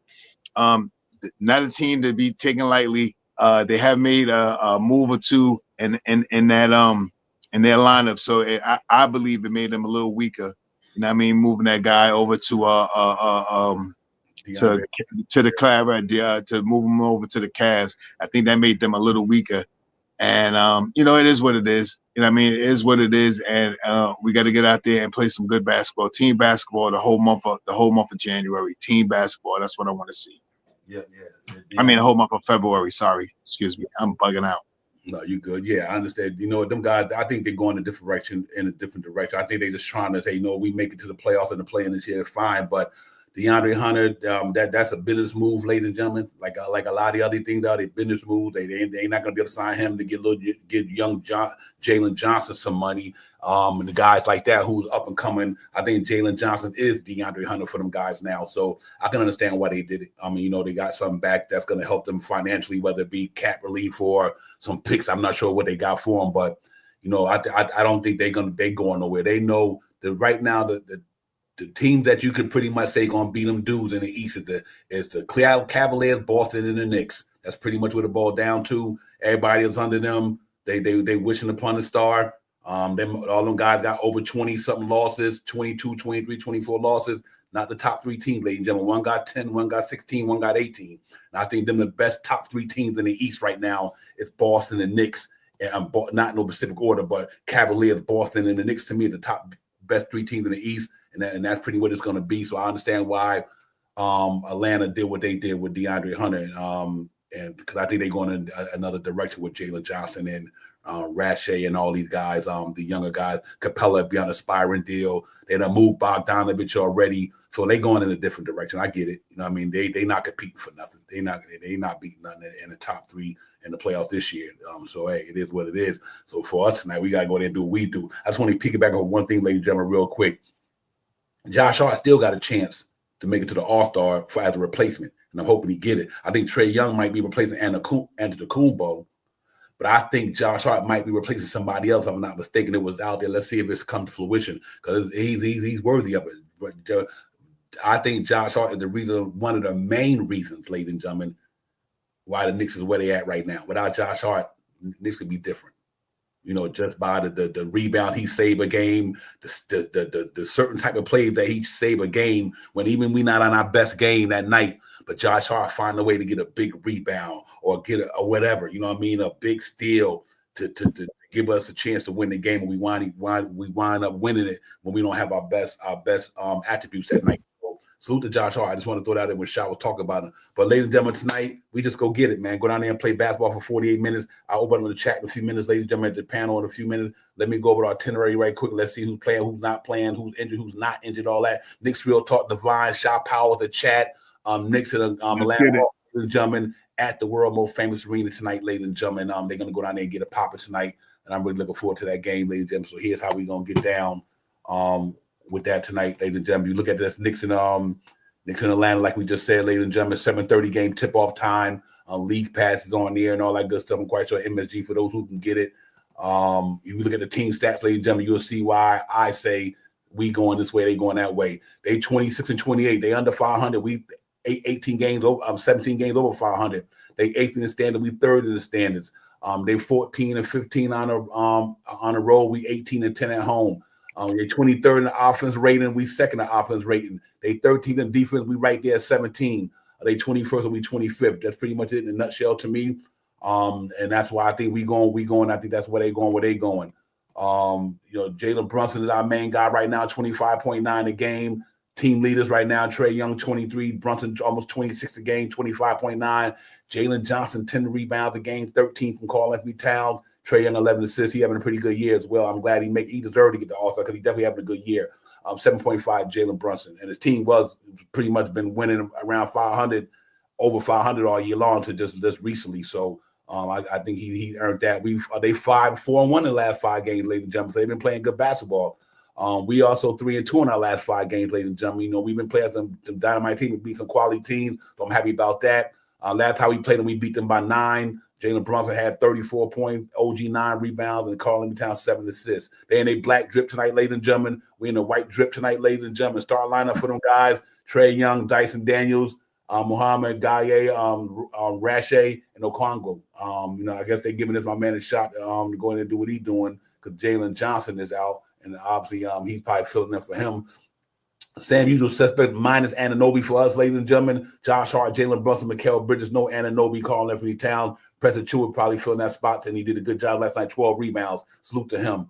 not a team to be taken lightly. They have made a move or two in that in their lineup. So I believe it made them a little weaker. You know what I mean? Moving that guy over to the Cavs, to move them over to the Cavs. I think that made them a little weaker. And it is what it is. You know what I mean? It is what it is. And we got to get out there and play some good basketball, team basketball, the whole month of January. Team basketball. That's what I want to see. Yeah. I mean, the whole month of February. Sorry, excuse me. I'm bugging out. No, you good. Yeah, I understand. Them guys, I think they're going in a different direction. I think they're just trying to say, we make it to the playoffs and the play-in this year, fine. But DeAndre Hunter, that's a business move, ladies and gentlemen. Like a lot of the other things are, they business moves. They ain't not going to be able to sign him to get young Jalen Johnson some money. And the guys like that who's up and coming. I think Jalen Johnson is DeAndre Hunter for them guys now. So I can understand why they did it. I mean, they got something back that's going to help them financially, whether it be cap relief or some picks. I'm not sure what they got for them, but I don't think they going nowhere. They know that right now the team that you could pretty much say going to beat them dudes in the East is the Cavaliers, Boston, and the Knicks. That's pretty much what it boiled down to. Everybody else under them, they wishing upon a star. All them guys got over 20-something losses, 22, 23, 24 losses. Not the top three teams, ladies and gentlemen. One got 10, one got 16, one got 18. And I think them the best top three teams in the East right now is Boston and Knicks. And not in no specific order, but Cavaliers, Boston, and the Knicks to me are the top best three teams in the East. And that's pretty what it's going to be. So I understand why Atlanta did what they did with DeAndre Hunter. And because I think they're going in another direction with Jalen Johnson and Rashay and all these guys, the younger guys. Capella be on a aspiring deal. They done moved Bogdanovich already. So they going in a different direction. I get it. You know what I mean? They not competing for nothing. They not beating nothing in the top three in the playoffs this year. So, hey, it is what it is. So for us tonight, we got to go there and do what we do. I just want to piggyback on one thing, ladies and gentlemen, real quick. Josh Hart still got a chance to make it to the All-Star as a replacement, and I'm hoping he get it. I think Trae Young might be replacing Antetokounmpo, but I think Josh Hart might be replacing somebody else. If I'm not mistaken. It was out there. Let's see if it's come to fruition because he's worthy of it. But I think Josh Hart is one of the main reasons, ladies and gentlemen, why the Knicks is where they at right now. Without Josh Hart, Knicks could be different. just by the rebound he saved a game, the certain type of plays that he saved a game when even we not on our best game that night, but Josh Hart find a way to get a big rebound or get a whatever, a big steal to give us a chance to win the game, and we wind up winning it when we don't have our best attributes that night. So, salute to Josh Hart. I just want to throw that out there when Shaq was talking about it. But ladies and gentlemen, tonight we just go get it, man. Go down there and play basketball for 48 minutes. I'll open up the chat in a few minutes, ladies and gentlemen, at the panel in a few minutes. Let me go over the itinerary right quick. Let's see who's playing, who's not playing, who's injured, who's not injured, all that. Knicks Real Talk Divine, Shaw Powell, the chat. Knicks and ladies and gentlemen, at the world most famous arena tonight, ladies and gentlemen. They're gonna go down there and get a popper tonight, and I'm really looking forward to that game, ladies and gentlemen. So here's how we're gonna get down with that tonight, ladies and gentlemen. You look at this, Knicks and Atlanta, like we just said, ladies and gentlemen, 7:30 game tip-off time. League passes on the air and all that good stuff. I'm quite sure MSG for those who can get it. If you look at the team stats, ladies and gentlemen, you'll see why I say we going this way, they going that way. They 26-28. They under 500. We 18 games over, 17 games over 500. They 8th in the standard. We 3rd in the standards. They 14-15 on a roll. We 18-10 at home. They 23rd in the offense rating. We 2nd in the offense rating. They 13th in defense. We right there at 17. They 21st and we 25th. That's pretty much it in a nutshell to me. And that's why I think we going. I think that's where they going. Where they going. Jalen Brunson is our main guy right now. 25.9 a game. Team leaders right now, Trae Young, 23. Brunson, almost 26 a game, 25.9. Jalen Johnson, 10 rebounds a game, 13 from Karl Anthony Towns. Trae Young, 11 assists. He having a pretty good year as well. I'm glad he deserved to get the All-Star because he definitely having a good year. 7.5, Jalen Brunson. And his team was pretty much been winning around 500, over 500 all year long to just recently. So I think he earned that. They 4-1 in the last 5 games, ladies and gentlemen. So they've been playing good basketball. We also 3-2 in our last 5 games, ladies and gentlemen. We've been playing some dynamite teams. We beat some quality teams. So I'm happy about that. Last time we played them, we beat them by 9. Jalen Brunson had 34 points, OG 9 rebounds, and Karl Anthony Towns 7 assists. They in a black drip tonight, ladies and gentlemen. We in a white drip tonight, ladies and gentlemen. Start lineup for them guys: Trae Young, Dyson Daniels, Muhammad Gaye, Rashe, and Okongwu. I guess they're giving this my man a shot to go in and do what he's doing because Jalen Johnson is out. And obviously, he's probably filling in for him. Sam, usual suspect, minus Anunoby for us, ladies and gentlemen. Josh Hart, Jalen Brunson, Mikal Bridges, no Anunoby, Karl Anthony Towns. Preston Cheward probably filling that spot, and he did a good job last night, 12 rebounds. Salute to him.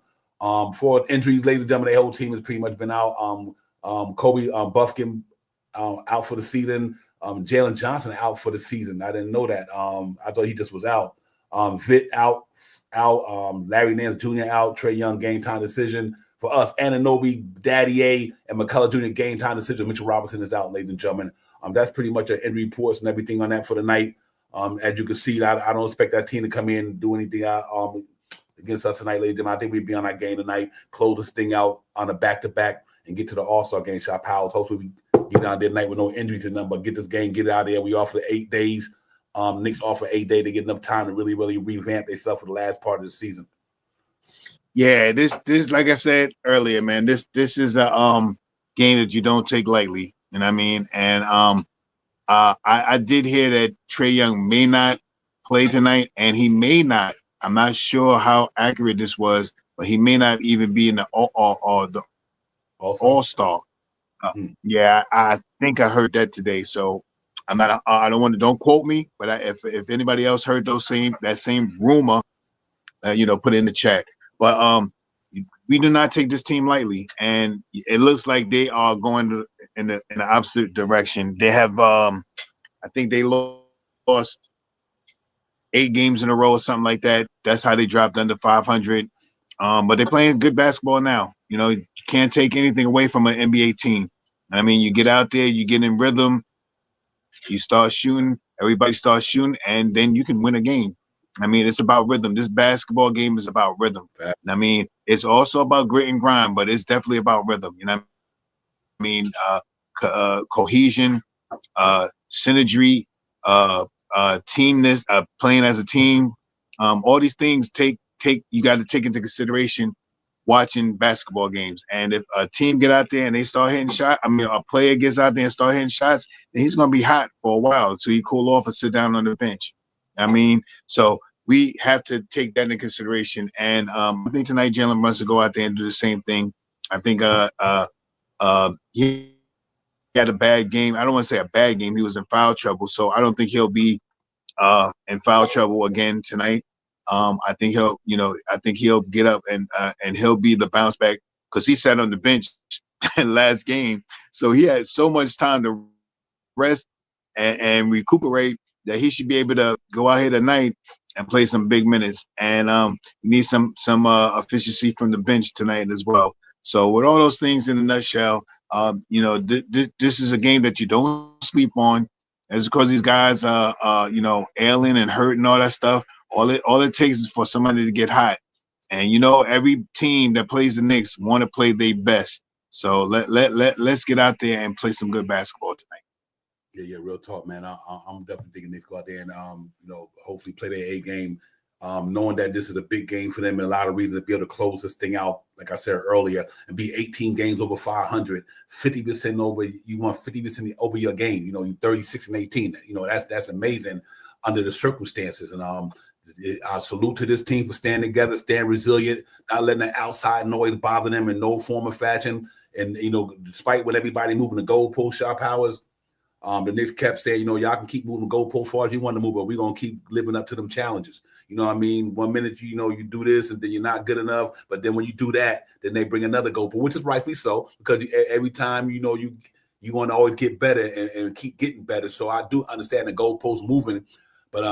For injuries, ladies and gentlemen, the whole team has pretty much been out. Kobe Buffkin out for the season. Jalen Johnson out for the season. I didn't know that. I thought he just was out. Vitt out. Larry Nance Jr. out. Trae Young game time decision. For us, Anunoby, Daddy A, and McCullough Jr. game time decision. Mitchell Robinson is out, ladies and gentlemen. That's pretty much an injury reports and everything on that for the night. As you can see, I don't expect that team to come in and do anything against us tonight, ladies and gentlemen. I think we'd be on our game tonight, close this thing out on a back-to-back, and get to the All-Star game. Shot Powell. Hopefully we get down there tonight with no injuries in them, but get this game, get it out of there. We offer 8 days. Knicks offer 8 days to get enough time to really, really revamp themselves for the last part of the season. Yeah, this like I said earlier, man, this is a game that you don't take lightly. You know what I mean? And I did hear that Trae Young may not play tonight, and he may not. I'm not sure how accurate this was, but he may not even be in the All-Star. Yeah, I think I heard that today. So I'm not. Don't quote me, but if anybody else heard that same rumor, put it in the chat. But we do not take this team lightly, and it looks like they are going in the opposite direction. They have, I think they lost 8 games in a row or something like that. That's how they dropped under 500. But they're playing good basketball now. You can't take anything away from an NBA team. I mean, you get out there, you get in rhythm, you start shooting, everybody starts shooting, and then you can win a game. I mean, it's about rhythm. This basketball game is about rhythm. I mean, it's also about grit and grind, but it's definitely about rhythm. You know what I mean? Cohesion, synergy, teamness, playing as a team. All these things you got to take into consideration watching basketball games. And if a team get out there and they start hitting shots, a player gets out there and start hitting shots, then he's going to be hot for a while until he cool off and sit down on the bench. I mean, so we have to take that into consideration. And I think tonight Jalen Brunson go out there and do the same thing. I think he had a bad game. I don't want to say a bad game. He was in foul trouble, so I don't think he'll be in foul trouble again tonight. I think he'll get up and he'll be the bounce back because he sat on the bench in last game, so he had so much time to rest and recuperate that he should be able to go out here tonight and play some big minutes. And need some efficiency from the bench tonight as well. So with all those things in a nutshell, this is a game that you don't sleep on. It's because these guys ailing and hurt and all that stuff. All it takes is for somebody to get hot. And every team that plays the Knicks want to play their best. So let's get out there and play some good basketball tonight. Yeah, real talk, man. I'm definitely thinking Knicks go out there and hopefully play their A game. Knowing that this is a big game for them and a lot of reasons to be able to close this thing out, like I said earlier, and be 18 games over 500, 50% over. You want 50% over your game. You 36 and 18. That's amazing under the circumstances. And I salute to this team for standing together, staying resilient, not letting the outside noise bother them in no form or fashion. And despite what everybody moving the goalpost, shot powers. The Knicks kept saying, y'all can keep moving goalposts far as you want to move, but we're going to keep living up to them challenges. You know what I mean? 1 minute, you do this and then you're not good enough. But then when you do that, then they bring another goalpost, which is rightfully so, because every time, you want to always get better and keep getting better. So I do understand the goalposts moving. But,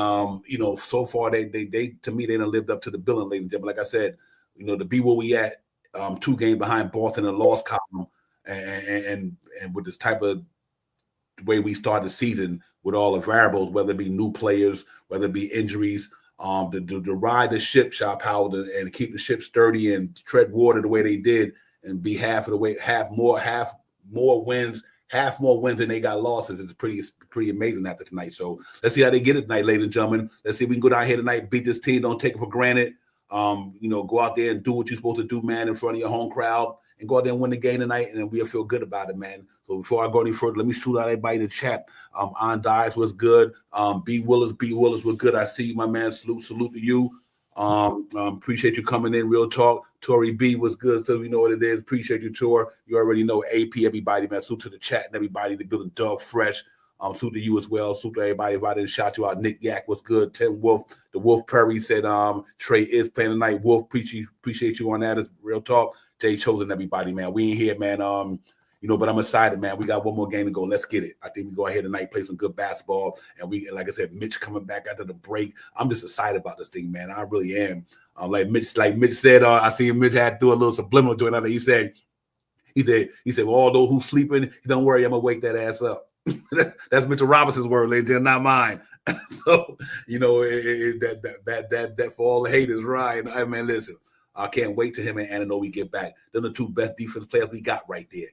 so far, they to me, they done lived up to the billing, ladies and gentlemen. Like I said, to be where we at, 2 games behind Boston and loss column and with this type of the way we start the season with all the variables, whether it be new players, whether it be injuries, to ride the ship, Shop Howard, and keep the ship sturdy and tread water the way they did, and be half more wins than they got losses. It's pretty amazing after tonight. So let's see how they get it tonight, ladies and gentlemen. Let's see if we can go down here tonight, beat this team, don't take it for granted. Go out there and do what you're supposed to do, man, in front of your home crowd. And go out there and win the game tonight, and then we'll feel good about it, man. So before I go any further, let me shoot out everybody in the chat. On Dias was good. B. Willis was good. I see you, my man. Salute to you. Appreciate you coming in. Real talk. Tori B was good, so we know what it is. Appreciate you, Tor. You already know AP, everybody, man. Salute to the chat and everybody. The building Doug Fresh. Salute to you as well. Salute to everybody. If I didn't shout you out, Nick Yak was good. Tim Wolf, the Wolf Perry said Trey is playing tonight. Wolf, appreciate you on that. It's real talk. Jay Chosen, everybody, man. We ain't here, man. But I'm excited, man. We got one more game to go. Let's get it. I think we go ahead tonight, play some good basketball. And like I said, Mitch coming back after the break. I'm just excited about this thing, man. I really am. Like Mitch said, I see Mitch had to do a little subliminal to it. He said, well, all those who sleeping, don't worry, I'm gonna wake that ass up. That's Mitchell Robinson's word, ladies and gentlemen, not mine. So, that for all the haters, right? I mean, listen. I can't wait till him and Anunoby get back. They're the 2 best defense players we got right there.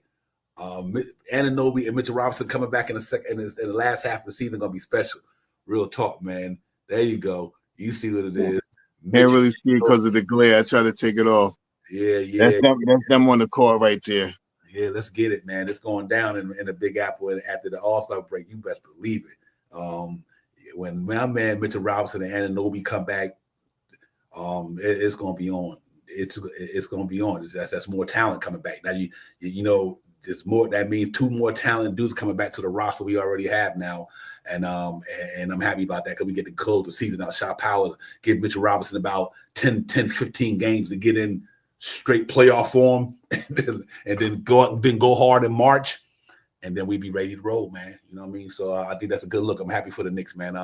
Anunoby and Mitchell Robinson coming back in the last half of the season gonna be special. Real talk, man. There you go. You see what it is. Can't really see it because of the glare. I try to take it off. Yeah. That's them on the court right there. Yeah, let's get it, man. It's going down in the Big Apple and after the All-Star break. You best believe it. When my man Mitchell Robinson and Anunoby come back, it's gonna be on. It's going to be on. That's more talent coming back. Now, there's more. That means 2 more talented dudes coming back to the roster we already have now. And I'm happy about that because we get to close the season out. Shot Powers give Mitchell Robinson about 10, 15 games to get in straight playoff form and then go hard in March. And then we be ready to roll, man. You know what I mean? So I think that's a good look. I'm happy for the Knicks, man.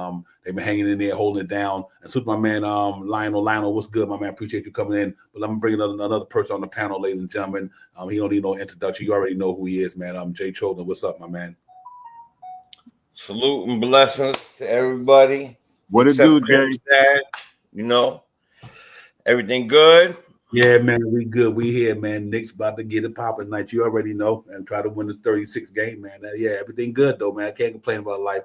They've been hanging in there, holding it down. And so my man, Lionel, what's good, my man? Appreciate you coming in. But let me bring another person on the panel, ladies and gentlemen. He don't need no introduction. You already know who he is, man. Jay Choden. What's up, my man? Salute and blessings to everybody. What it do, Jay? Everything good? Yeah, man, we good. We here, man. Knicks about to get it popping tonight. You already know, and try to win this 36 game, man. Yeah, everything good though, man. I can't complain about life.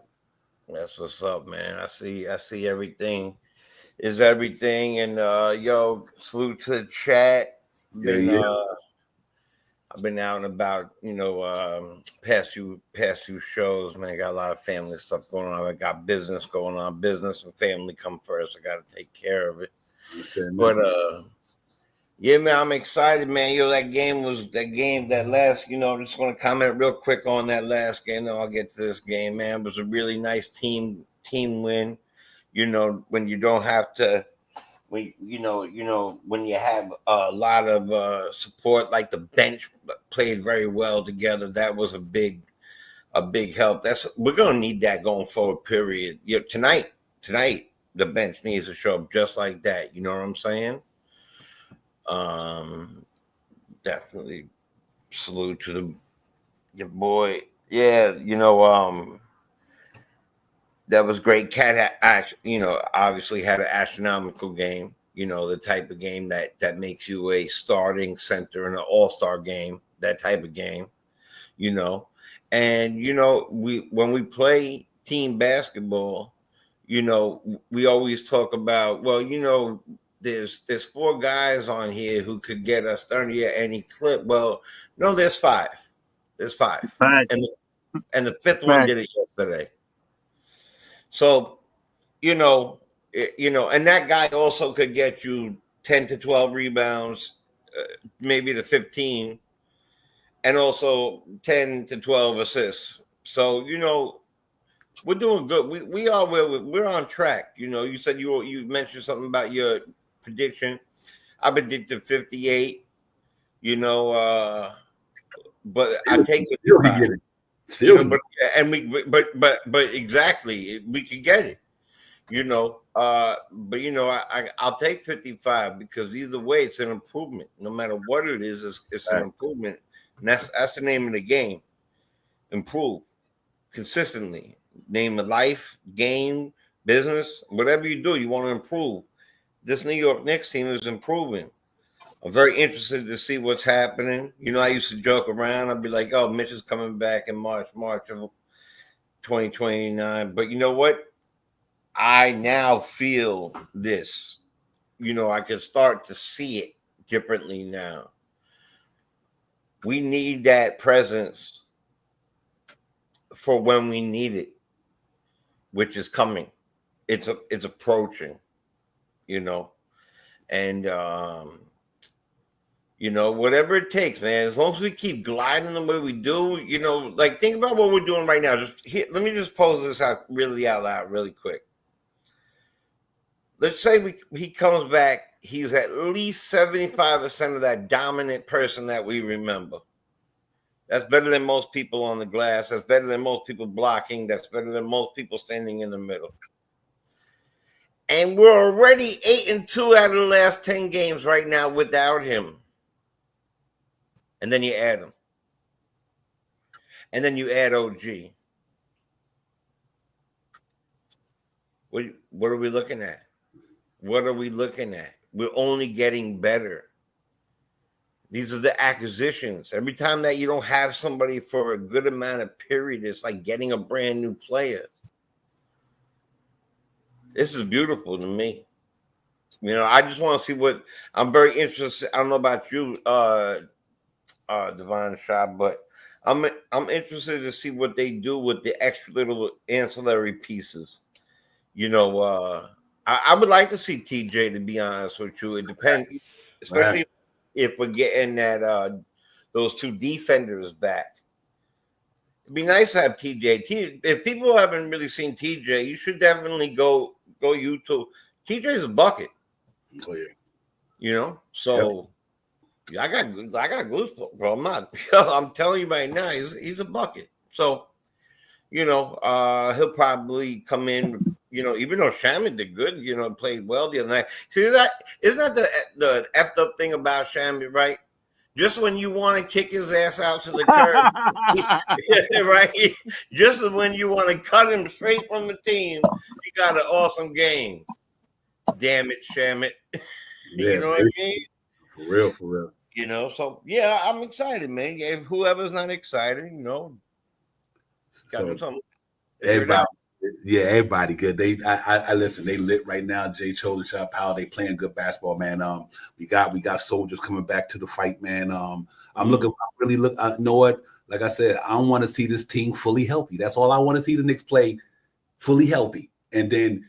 That's what's up, man. I see everything is everything, and salute to the chat. I've been out and about, past few shows, man. I got a lot of family stuff going on. I got business going on. Business and family come first. I got to take care of it. But yeah, man, I'm excited, man. That last, I'm just going to comment real quick on that last game. Then I'll get to this game, man. It was a really nice team win. When you don't have to. When when you have a lot of support, like the bench played very well together, that was a big help. We're gonna need that going forward. Period. Tonight, the bench needs to show up just like that. You know what I'm saying? Definitely salute to your boy. Yeah, that was great. Cat obviously had an astronomical game. The type of game that makes you a starting center in an all-star game. That type of game, And when we play team basketball, we always talk about, well, there's 4 guys on here who could get us 30 at any clip. Well, no, there's 5. There's 5, right. and the 5th one did it yesterday. So, and that guy also could get you 10 to 12 rebounds, maybe the 15, and also 10 to 12 assists. So, we're doing good. We're on track. You said you mentioned something about your prediction. I predicted 58. But I take it. But exactly, we could get it. I'll take 55 because either way, it's an improvement. No matter what it is, it's an improvement, and that's the name of the game. Improve consistently. Name of life, game, business, whatever you do, you want to improve. This New York Knicks team is improving. I'm very interested to see what's happening. I used to joke around. I'd be like, "Oh, Mitch is coming back in March of 2029." But you know what? I now feel this. I can start to see it differently now. We need that presence for when we need it, which is coming. It's approaching, and whatever it takes, man. As long as we keep gliding the way we do, like think about what we're doing right now. Let me just pose this out loud really quick. Let's say he comes back. He's at least 75% of that dominant person that we remember. That's better than most people on the glass. That's better than most people blocking. That's better than most people standing in the middle. And we're already 8-2 out of the last 10 games right now without him. And then you add him. And then you add OG. What are we looking at? What are we looking at? We're only getting better. These are the acquisitions. Every time that you don't have somebody for a good amount of period, it's like getting a brand new player. This is beautiful to me. I just want to see what I'm very interested. I don't know about you, Divine Shop, but I'm interested to see what they do with the extra little ancillary pieces. I would like to see TJ, to be honest with you. It depends, especially if we're getting that those 2 defenders back. It'd be nice to have TJ. If people haven't really seen TJ, you should definitely go YouTube. TJ's a bucket. Clear. So I got goosebumps, bro. I'm telling you right now, he's a bucket. So he'll probably come in. Even though Shaman did good, played well the other night. See that? Isn't that the effed up thing about Shaman, right? Just when you want to kick his ass out to the curb, right? Just when you want to cut him straight from the team, he got an awesome game. Damn it, Shaman. You know what I mean? For real. So yeah, I'm excited, man. If whoever's not excited, gotta do something. Hey, Bob, Yeah, everybody good. I listen. They lit right now. Jay Chola, Shot Powell. They playing good basketball, man. We got soldiers coming back to the fight, man. I'm looking. I really look. I know what? Like I said, I want to see this team fully healthy. That's all I want to see the Knicks play fully healthy. And then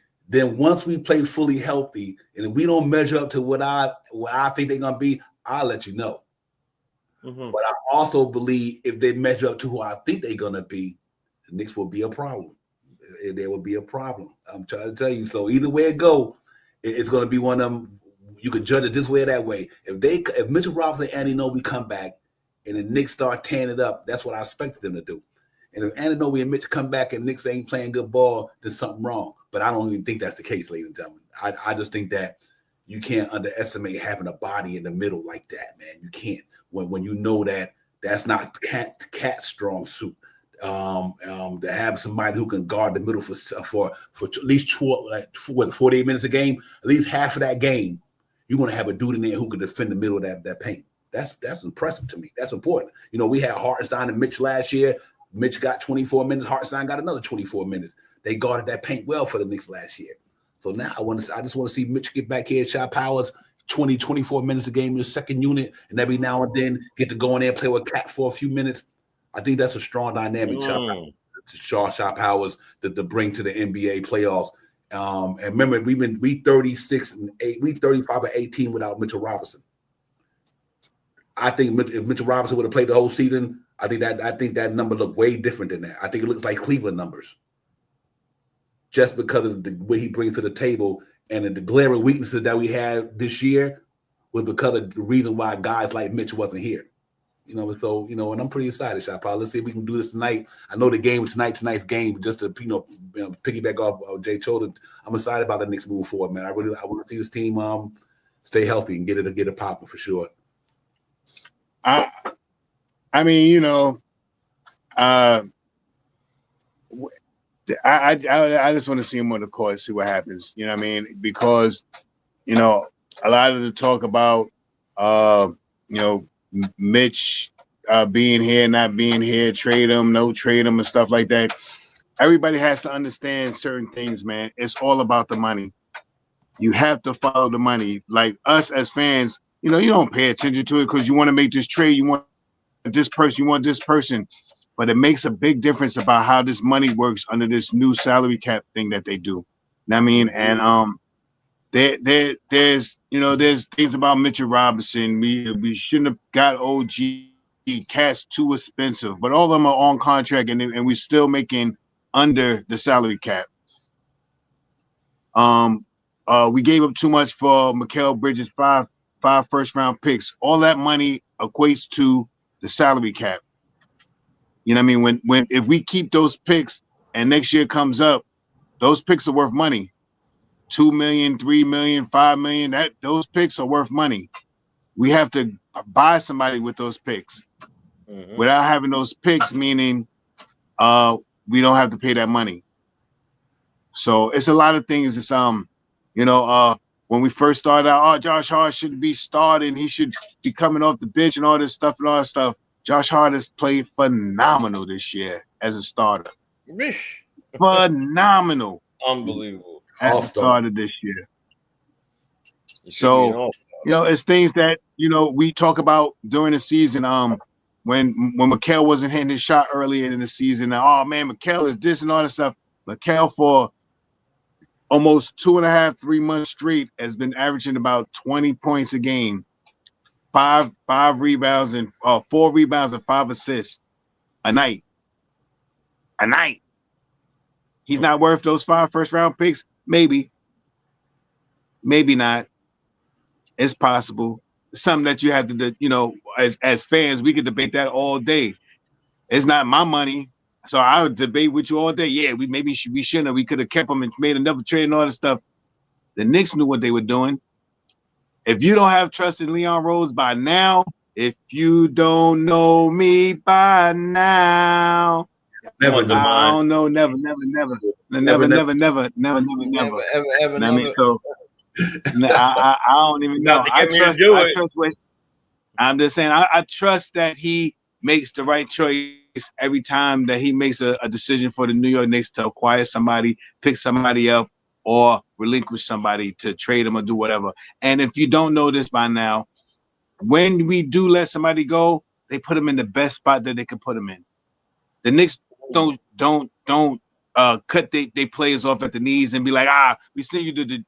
once we play fully healthy, and if we don't measure up to what I think they're gonna be, I'll let you know. Mm-hmm. But I also believe if they measure up to who I think they're gonna be, the Knicks will be a problem. There will be a problem. I'm trying to tell you. So either way it go, it's going to be one of them. You could judge it this way or that way. If Mitchell Robinson and Anunoby come back and the Knicks start tearing it up, that's what I expected them to do. And if Anunoby and Mitch come back and Knicks ain't playing good ball, there's something wrong. But I don't even think that's the case, ladies and gentlemen. I just think that you can't underestimate having a body in the middle like that, man. You can't when you know that's not Cat's strong suit. To have somebody who can guard the middle for at least 48 minutes a game, at least half of that game, you're going to have a dude in there who can defend the middle of that paint. That's impressive to me. That's important. You know, we had Hartenstein and Mitch last year. Mitch got 24 minutes. Hartenstein got another 24 minutes. They guarded that paint well for the Knicks last year. So now I just want to see Mitch get back here, Shot Powers, 24 minutes a game in the second unit, and every now and then get to go in there and play with Cat for a few minutes. I think that's a strong dynamic Shot Powers to bring to the NBA playoffs. And remember, we 36 and 8, we 35 and 18 without Mitchell Robinson. I think if Mitchell Robinson would have played the whole season, I think that number looked way different than that. I think it looks like Cleveland numbers, just because of the way he brings to the table and the glaring weaknesses that we had this year was because of the reason why guys like Mitch wasn't here. You know, so, you know, and I'm pretty excited, Shot Powell. Let's see if we can do this tonight. I know the game tonight's game, just to, piggyback off Jay Chola. I'm excited about the Knicks moving forward, man. I want to see this team stay healthy and get it popping for sure. I mean, you know, I just want to see him on the court, see what happens. You know what I mean? Because, you know, a lot of the talk about, you know, Mitch being here, not being here, trade him, no trade him, and stuff like that. Everybody has to understand certain things, man. It's all about the money. You have to follow the money. Like us as fans, you know, you don't pay attention to it because you want to make this trade. You want this person, you want this person. But it makes a big difference about how this money works under this new salary cap thing that they do. You know what I mean? And there's things about Mitchell Robinson. We shouldn't have got OG. Cat's too expensive, but all of them are on contract, and we're still making under the salary cap. We gave up too much for Mikal Bridges, five first-round picks. All that money equates to the salary cap. You know what I mean? When if we keep those picks and next year comes up, those picks are worth money. 2 million, 3 million, 5 million. Those picks are worth money. We have to buy somebody with those picks. Mm-hmm. Without having those picks, meaning we don't have to pay that money. So it's a lot of things. It's when we first started out, Josh Hart shouldn't be starting. He should be coming off the bench and all this stuff and all that stuff. Josh Hart has played phenomenal this year as a starter. Phenomenal. Unbelievable. As a starter this year. So, it's things that, we talk about during the season. When Mikal wasn't hitting his shot earlier in the season, oh man, Mikal is this and all that stuff. Mikal for almost 2.5-3 months straight has been averaging about 20 points a game, 5 rebounds and 4 rebounds and 5 assists a night. He's not worth those 5 first-round picks. Maybe not. It's possible. Something that you have to, as fans, we could debate that all day. It's not my money, so I would debate with you all day. Yeah, we shouldn't have. We could have kept him and made another trade and all that stuff. The Knicks knew what they were doing. If you don't have trust in Leon Rose by now, if you don't know me by now, never. I don't know. Never. I mean, so I don't even know. I'm just saying I trust that he makes the right choice every time that he makes a decision for the New York Knicks to acquire somebody, pick somebody up, or relinquish somebody to trade them or do whatever. And if you don't know this by now, when we do let somebody go, they put them in the best spot that they can put them in. The Knicks don't cut they players off at the knees and be like, we send you to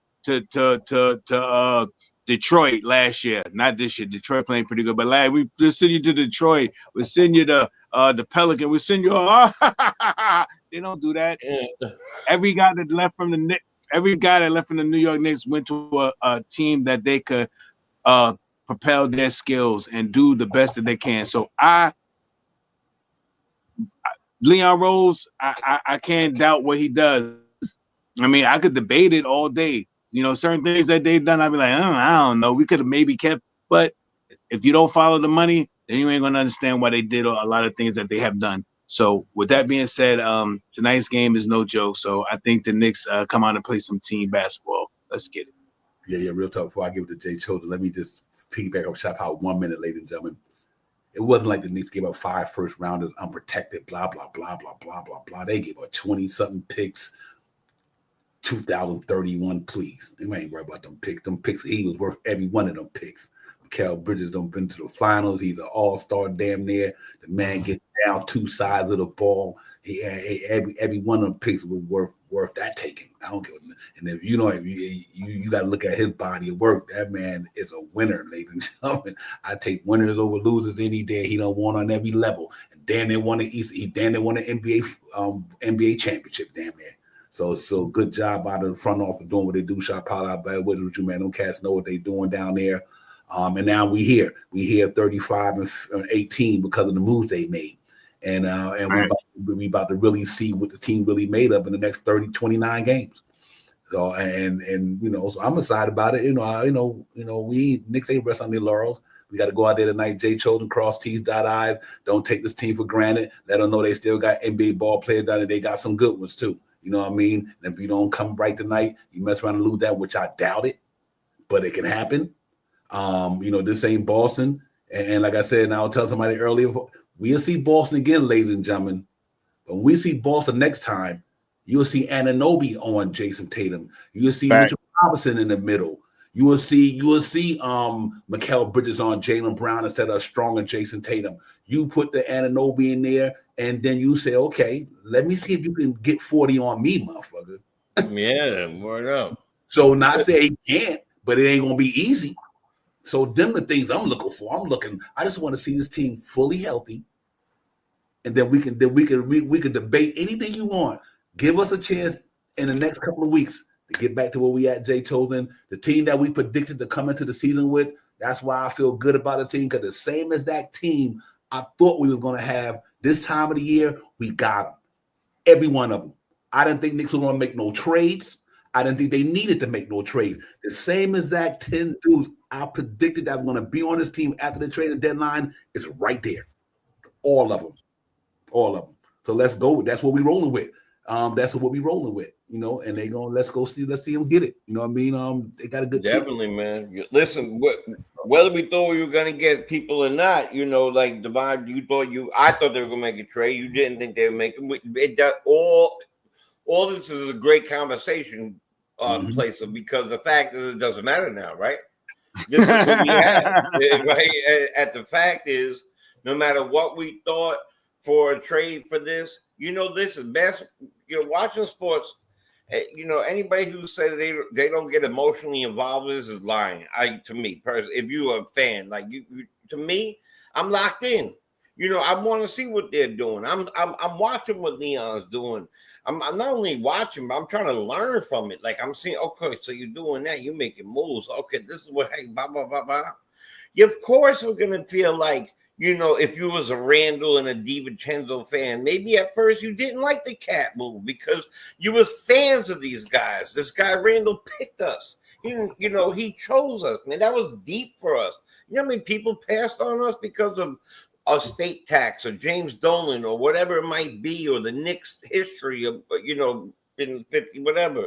Detroit last year, not this year. Detroit playing pretty good, but we send you to Detroit. We send you to the Pelican. We send you. They don't do that. Every guy that left from the New York Knicks went to a team that they could propel their skills and do the best that they can. So Leon Rose, I can't doubt what he does. I mean, I could debate it all day. You know, certain things that they've done, I'd be like, I don't know. We could have maybe kept, but if you don't follow the money, then you ain't gonna understand why they did a lot of things that they have done. So with that being said, tonight's game is no joke. So I think the Knicks come out and play some team basketball. Let's get it. Yeah, real talk. Before I give it to Jay Chosen, let me just piggyback off Shop Out 1 minute, ladies and gentlemen. It wasn't like the Knicks gave up 5 first rounders unprotected, blah, blah, blah, blah, blah, blah, blah. They gave up 20-something picks, 2031, please. They ain't worried about them picks. Them picks, he was worth every one of them picks. Mikal Bridges done been to the finals. He's an all-star damn near. The man gets down 2 sides of the ball. Every one of them picks was worth that taking. I don't give a. And if you got to look at his body of work. That man is a winner, ladies and gentlemen. I take winners over losers any day. He don't won on every level. And damn, they won the East. He damn, they won the NBA championship. Damn near. So good job out of the front office doing what they do. Shout out bad with you, man. Them cats know what they doing down there. And now we here 35 and 18 because of the moves they made. And right. we about to really see what the team really made up in the next 29 games. So and so I'm excited about it. We Knicks ain't rest on their laurels. We got to go out there tonight, Jay Choden, cross T's, dot I's. Don't take this team for granted. Let them know they still got NBA ball players down there. They got some good ones too. You know what I mean? And if you don't come right tonight, you mess around and lose that, which I doubt it, but it can happen. This ain't Boston. And like I said, and I'll tell somebody earlier, we'll see Boston again, ladies and gentlemen. When we see Boston next time, you'll see Anunoby on Jason Tatum. You'll see Mitchell Robinson in the middle. You will see Mikal Bridges on Jaylen Brown instead of strong and Jason Tatum. You put the Anunoby in there, and then you say, okay, let me see if you can get 40 on me, motherfucker. Yeah, word up. So not say he can't, but it ain't gonna be easy. So them the things I'm looking for. I just want to see this team fully healthy, and then we can debate anything you want. Give us a chance in the next couple of weeks to get back to where we at, Jay Chosen. The team that we predicted to come into the season with. That's why I feel good about the team, because the same as that team I thought we was going to have this time of the year, we got them. Every one of them. I didn't think Knicks were going to make no trades. I didn't think they needed to make no trade. The same exact 10 dudes I predicted that was going to be on this team after the trading deadline is right there. All of them. So let's go. That's what we're rolling with. And they going, let's see them get it. You know what I mean? They got a good definitely, team. Man. Listen, whether we thought we were going to get people or not, like Devon, I thought they were going to make a trade. You didn't think they would make them. All this is a great conversation place, because the fact is it doesn't matter now, right? This is what we have, right? And the fact is, no matter what we thought for a trade for this, this is best. Watching sports. Anybody who says they don't get emotionally involved with this is lying. To me personally, if you're a fan, like you, to me, I'm locked in. I want to see what they're doing. I'm watching what Leon's doing. I'm not only watching, but I'm trying to learn from it. Like I'm seeing, okay, so you're doing that, you're making moves. Okay, this is what, hey, blah, blah, blah, blah. Of course, we're going to feel like, if you was a Randall and a DiVincenzo fan, maybe at first you didn't like the cat move because you was fans of these guys. This guy, Randall, picked us. He chose us, man. That was deep for us. You know how many people passed on us because of a state tax or James Dolan or whatever it might be, or the Knicks history of, in 50, whatever.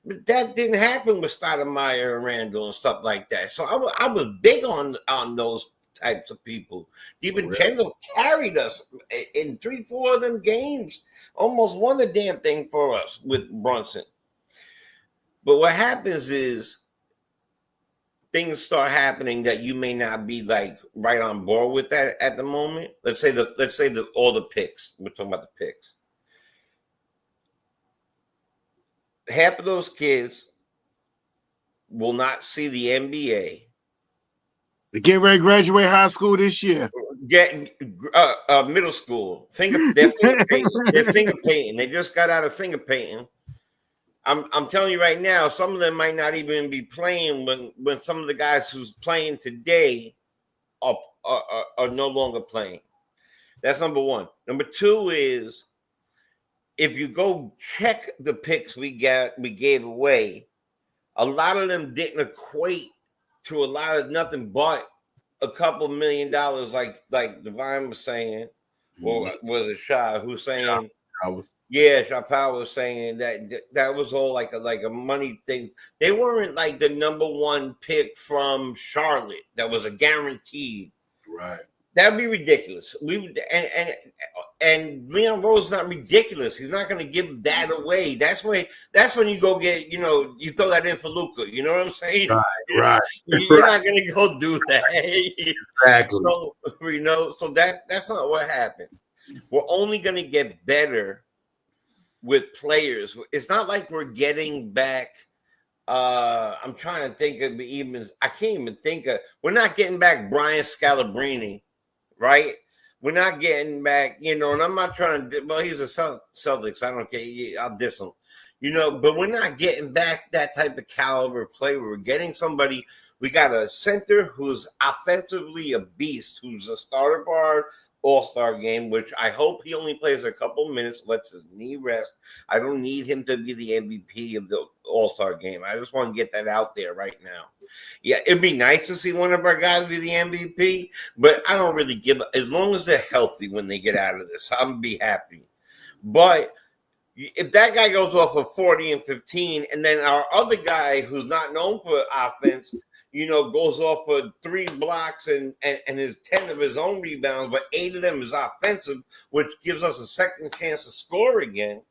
But that didn't happen with Stoudemire and Randall and stuff like that. So I was big on those types of people. DiVincenzo carried us in 3-4 of them games, almost won the damn thing for us with Brunson. But what happens is things start happening that you may not be like right on board with that at the moment. Let's say all the picks. We're talking about the picks. Half of those kids will not see the NBA. They're getting ready to graduate high school this year. Getting middle school. They're finger painting. They just got out of finger painting. I'm telling you right now, some of them might not even be playing when some of the guys who's playing today are no longer playing. That's number one. Number two is if you go check the picks we gave away, a lot of them didn't equate to a lot of nothing but a couple $1 million, like Divine was saying, or was it Shaw who's saying? Yeah, Chappelle was saying that was all like a money thing. They weren't like the number one pick from Charlotte that was a guaranteed. Right. That'd be ridiculous. And Leon Rose not ridiculous. He's not going to give that away. That's when you go get, you throw that in for Luka. You know what I'm saying? Right. You're not going to go do that. Exactly. So that's not what happened. We're only going to get better with players. It's not like we're getting back. I'm trying to think of I can't even think of. We're not getting back Brian Scalabrine, right? We're not getting back, and I'm not trying to. Well, he's a Celtics. I don't care. I'll diss him, But we're not getting back that type of caliber player. We're getting somebody. We got a center who's offensively a beast, who's a starter for our All-Star game, which I hope he only plays a couple minutes, lets his knee rest. I don't need him to be the MVP of the All-Star game. I just want to get that out there right now. Yeah, it'd be nice to see one of our guys be the MVP, but I don't really give as long as they're healthy when they get out of this. I'm gonna be happy. But if that guy goes off of 40 and 15, and then our other guy who's not known for offense, goes off for 3 blocks and his 10 of his own rebounds, but 8 of them is offensive, which gives us a second chance to score again.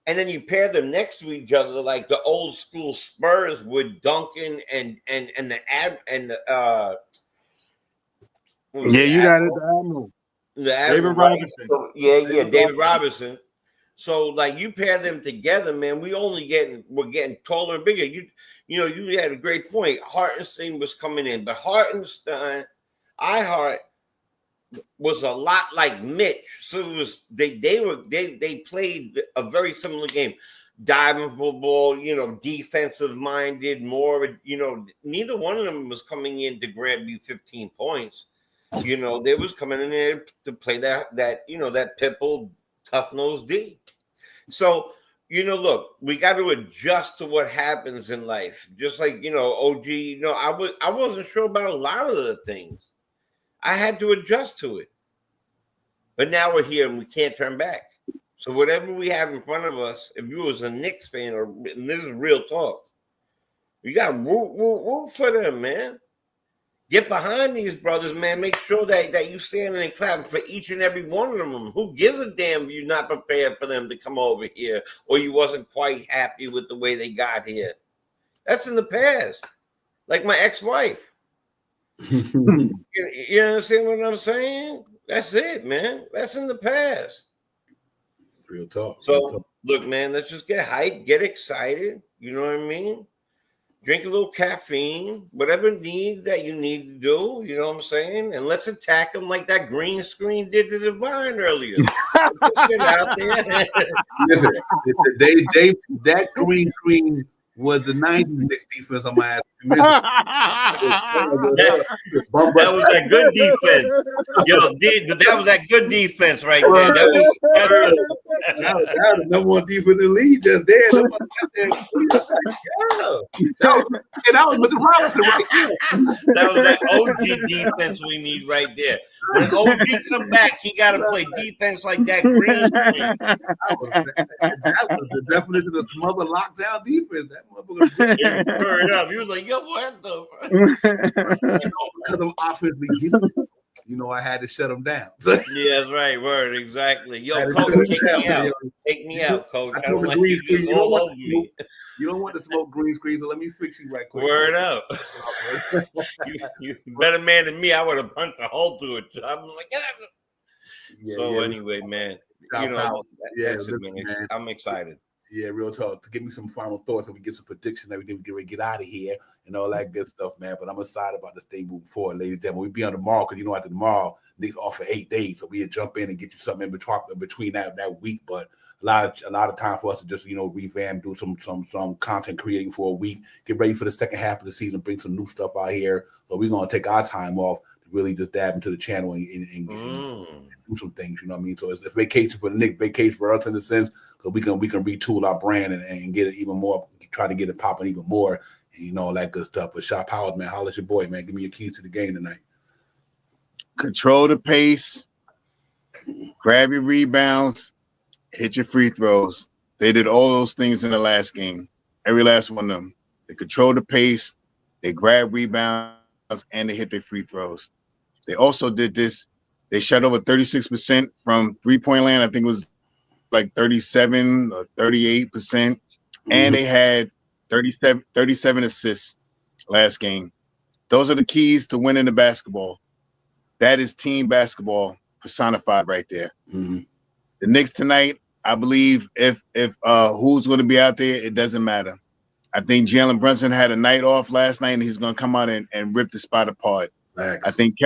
And then you pair them next to each other like the old school Spurs with Duncan and the you got it, the Admiral. David Robinson. So, David Robinson. So like you pair them together, man, we're getting taller and bigger. You had a great point. Hartenstein was coming in, but Hartenstein, was a lot like Mitch. So it was they played a very similar game. Diving for the ball, defensive minded, more, neither one of them was coming in to grab you 15 points. They was coming in there to play that pitbull tough nose D. So look, we got to adjust to what happens in life. Just like, OG, I wasn't sure about a lot of the things. I had to adjust to it. But now we're here and we can't turn back. So whatever we have in front of us, if you was a Knicks fan, and this is real talk, you got to root for them, man. Get behind these brothers, man. Make sure that you standing and clapping for each and every one of them. Who gives a damn if you're not prepared for them to come over here or you wasn't quite happy with the way they got here? That's in the past. Like my ex-wife. You understand what I'm saying? That's it, man. That's in the past. Real talk. So, look, man, let's just get hyped, get excited. You know what I mean? Drink a little caffeine, whatever need that you need to do, you know what I'm saying? And let's attack them like that green screen did to Divine earlier. Let's get out there. Listen, that green screen was the 90s Knicks defense on my ass. That was that good defense. That was that good defense right there. That was the number one defense in the league just there. And that was with the Robinson right there. That was that OG defense we need right there. When OG come back, he got to play defense like that green screen. That was the definition of smother lockdown defense. That motherfucker. Turn up. He was like, qué bueno. Because I'm offensively gifted. I had to shut them down. Yeah, that's right. Word, exactly. Yo, coach, take me out. Take me out, coach. I don't like you just all over me. You don't want to smoke green screen, so let me fix you right quick. Word up. you better man than me. I would have punched a hole through it. I'm like, get out. Anyway, man, that's it, man. I'm excited. Yeah, real talk. To give me some final thoughts and we get some predictions and everything, we get ready to get out of here and all that good stuff, man. But I'm excited about this thing moving forward, ladies and gentlemen. We'll be on tomorrow because after tomorrow, Nick's off for 8 days. So we'll jump in and get you something in between that week. But a lot of time for us to just, revamp, do some content creating for a week, get ready for the second half of the season, bring some new stuff out here. So we're going to take our time off to really just dab into the channel and do some things, you know what I mean? So it's a vacation for the Nick, vacation for us in the sense, because we can retool our brand and get it even more, try to get it popping even more, and all that good stuff. But Shop Powers, man, holla at your boy, man. Give me your keys to the game tonight. Control the pace, grab your rebounds, hit your free throws. They did all those things in the last game. Every last one of them. They control the pace, they grab rebounds, and they hit their free throws. They also did this. They shot over 36% from three-point land. I think it was like 37 or 38%. And they had 37 assists last game. Those are the keys to winning the basketball. That is team basketball personified right there. Mm-hmm. The Knicks tonight, I believe if who's going to be out there, it doesn't matter. I think Jalen Brunson had a night off last night, and he's going to come out and rip the spot apart. Thanks. I think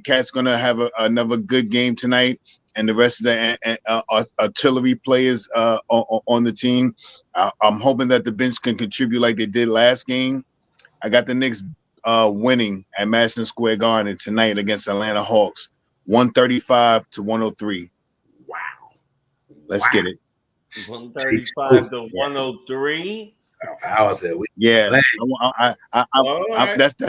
Cat's going to have another good game tonight, and the rest of the artillery players on the team. I'm hoping that the bench can contribute like they did last game. I got the Knicks winning at Madison Square Garden tonight against Atlanta Hawks, 135-103. Wow. Let's get it. 135-103. I said, yeah, that's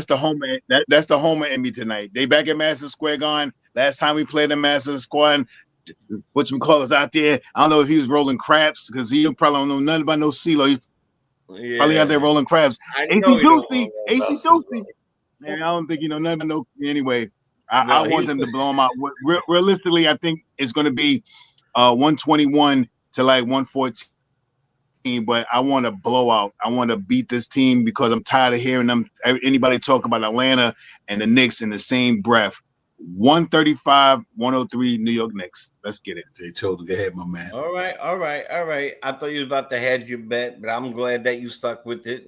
the homer. That's the homer in me tonight. They back at Madison Square Garden. Last time we played in Madison Square, whatchamacallit's out there. I don't know if he was rolling craps because he probably don't know nothing about no CeeLo. Probably out there rolling crabs. AC Juicy. Man, I don't think nothing about no. Anyway, I want them to blow them out. Realistically, I think it's going to be 121 to like 114. But I want a blowout. I want to beat this team because I'm tired of hearing anybody talk about Atlanta and the Knicks in the same breath. 135-103 New York Knicks. Let's get it. Jay Chosen, go ahead, my man. All right. I thought you was about to hedge your bet, but I'm glad that you stuck with it.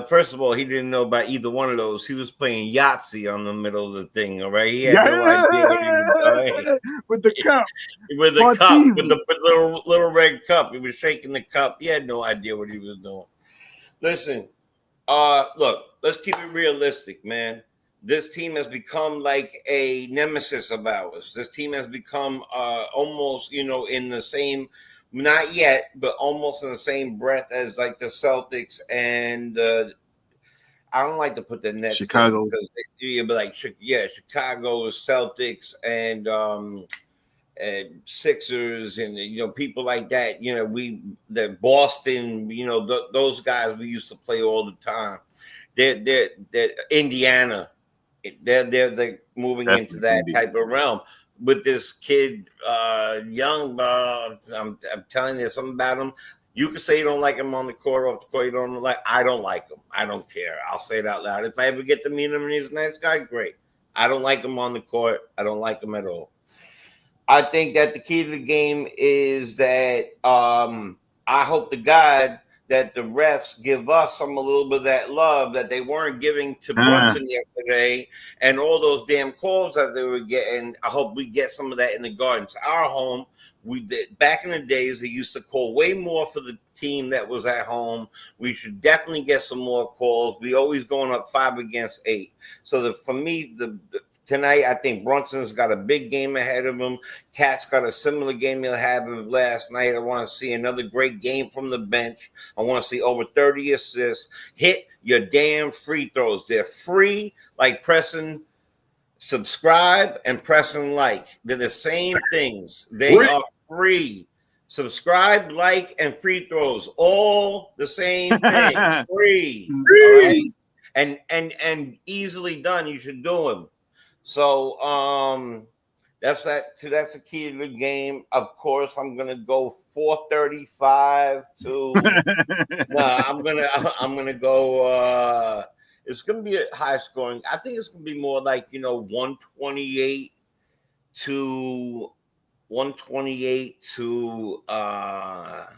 First of all, he didn't know about either one of those. He was playing Yahtzee on the middle of the thing, all right? He had no idea what he was doing. With the cup. With the cup, with the little red cup. He was shaking the cup. He had no idea what he was doing. Listen, look, let's keep it realistic, man. This team has become like a nemesis of ours. This team has become almost, in the same, not yet, but almost in the same breath as like the Celtics and I don't like to put the Nets Chicago. But like Chicago, Celtics, and Sixers, and people like that. The Boston. Those guys we used to play all the time. They're Indiana. They're moving into that type of realm with this kid, young. I'm telling you something about him. You can say you don't like him on the court, off the court. You don't like. I don't like him. I don't care. I'll say it out loud. If I ever get to meet him and he's a nice guy, great. I don't like him on the court. I don't like him at all. I think that the key to the game is that I hope to God that the refs give us a little bit of that love that they weren't giving to Brunson yesterday, and all those damn calls that they were getting. I hope we get some of that in the Gardens. Our home, we did back in the days. They used to call way more for the team that was at home. We should definitely get some more calls. We always going up 5 against 8. So for me, tonight, I think Brunson's got a big game ahead of him. Cat's got a similar game he'll have last night. I want to see another great game from the bench. I want to see over 30 assists. Hit your damn free throws. They're free, like pressing subscribe and pressing like. They're the same things. They are free. Subscribe, like, and free throws. All the same thing. Free. All right? And easily done. You should do them. So that's the key to the game. Of course, I'm gonna go 435 to I'm gonna go it's gonna be a high scoring. I think it's gonna be more like 128 to that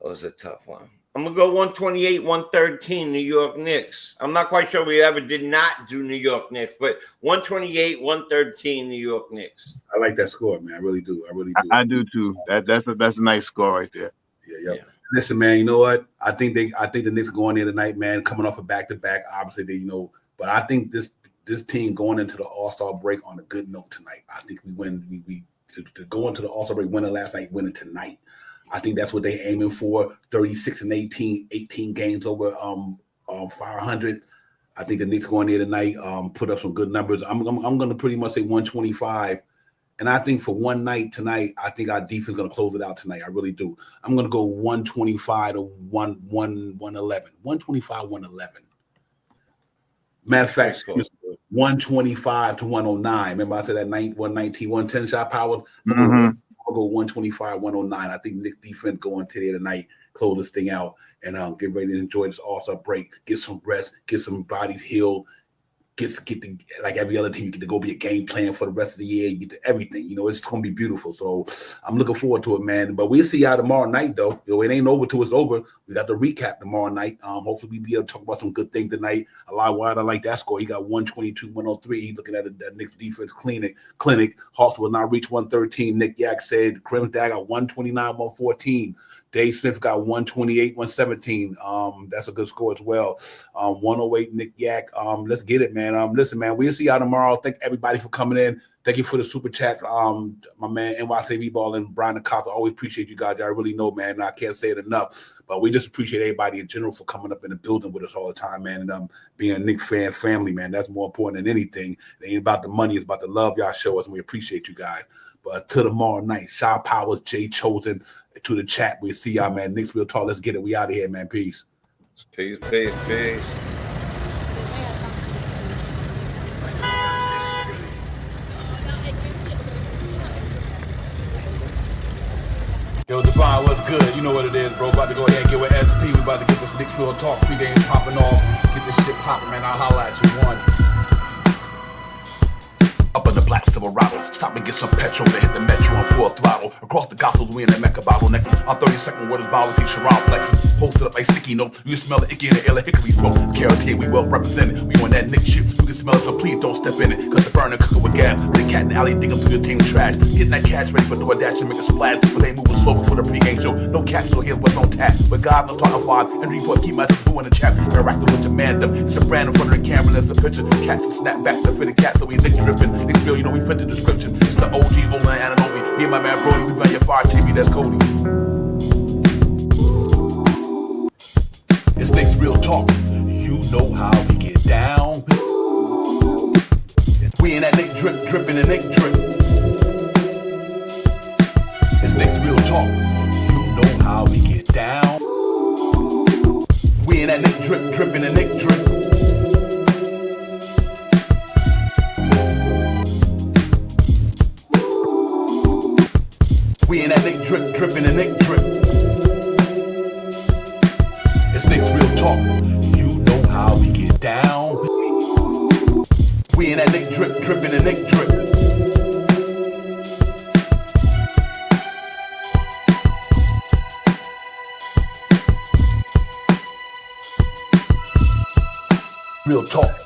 was a tough one. I'm gonna go 128, 113 New York Knicks. I'm not quite sure we ever did not do New York Knicks, but 128, 113 New York Knicks. I like that score, man. I really do. I do too. That's a nice score right there. Yeah. Listen, man, you know what? I think the Knicks going there tonight, man, coming off a back-to-back. Obviously, but I think this team going into the All-Star break on a good note tonight. I think we win. We to go into the All-Star break winning last night, winning tonight. I think that's what they're aiming for. 36 and 18 games over 500. I think the Knicks going there tonight put up some good numbers. I'm going to pretty much say 125. And I think for one night tonight, I think our defense is going to close it out tonight. I really do. I'm going to go 125 to 111. 125, 111. Matter of fact, 125 to 109. Remember I said that 119, 110 shot power? I'll go 125, 109. I think Knicks defense going to there tonight, close this thing out, and get ready to enjoy this All-Star break, get some rest, get some bodies healed, like every other team, you get to go be a game plan for the rest of the year. You get to everything. It's going to be beautiful. So I'm looking forward to it, man. But we'll see y'all tomorrow night, though. It ain't over till it's over. We got the recap tomorrow night. Hopefully we'll be able to talk about some good things tonight. A lot wide. I like that score. He got 122, 103. Looking at the Knicks defense clinic. Hawks will not reach 113. Nick Yak said Crimson Dag got 129, 114. Dave Smith got 128, 117. That's a good score as well. 108, Nick Yak. Let's get it, man. Listen, man, we'll see y'all tomorrow. Thank everybody for coming in. Thank you for the super chat. My man, NYCB Ball and Brian Acosta. Always appreciate you guys. I really know, man. I can't say it enough. But we just appreciate everybody in general for coming up in the building with us all the time, man. And being a Knicks fan family, man. That's more important than anything. It ain't about the money. It's about the love y'all show us, and we appreciate you guys. But until tomorrow night, Shaw Powers, Jay Chosen, to the chat. We'll see y'all, man. Knicks Real Talk. Let's get it. We out of here, man. Peace. Peace. Yo, Divine, what's good? You know what it is, bro. About to go ahead and get with SP. We about to get this Knicks Real Talk pregame popping off. Get this shit popping, man. I'll holla at you. One. Up in the black Silverado, stop and get some petrol to hit the metro on full throttle. Across the gospels, we in the Mecca bottleneck. On 32nd, where this bottle feature around flexing. Posted up like sticky note, you smell the icky in the air like hickory smoke. Guarantee we well represented. We on that Nick shit. You can smell it, so please don't step in it. Cause the burner cooking with gas. The cat in the alley dig up to your team trash. Getting that cash ready for DoorDash and make a splash. But they moving slow before the pregame show. No cash, so here's what's on tap. But God, I'm talking five. And report, keep my boo in the chat. Interacting with your man, them. It's a brand in front of the camera, there's a picture. Catch the snap back, the fitted cat, so we Nick dripping. Nick feel, we fit the description. It's the OG, Olan, Ananobi. Me and my man Brody, we run your fire TV, that's Cody. It's Knicks Real Talk. You know how we get down. We in that Nick drip, dripping and Nick drip. It's Knicks Real Talk. You know how we get down. We in that Nick drip, dripping and Nick drip. We in that Nick drip, dripping and Nick drip. It's Knicks Real Talk. You know how we get down. We in that Nick drip, dripping and Nick drip. Real Talk.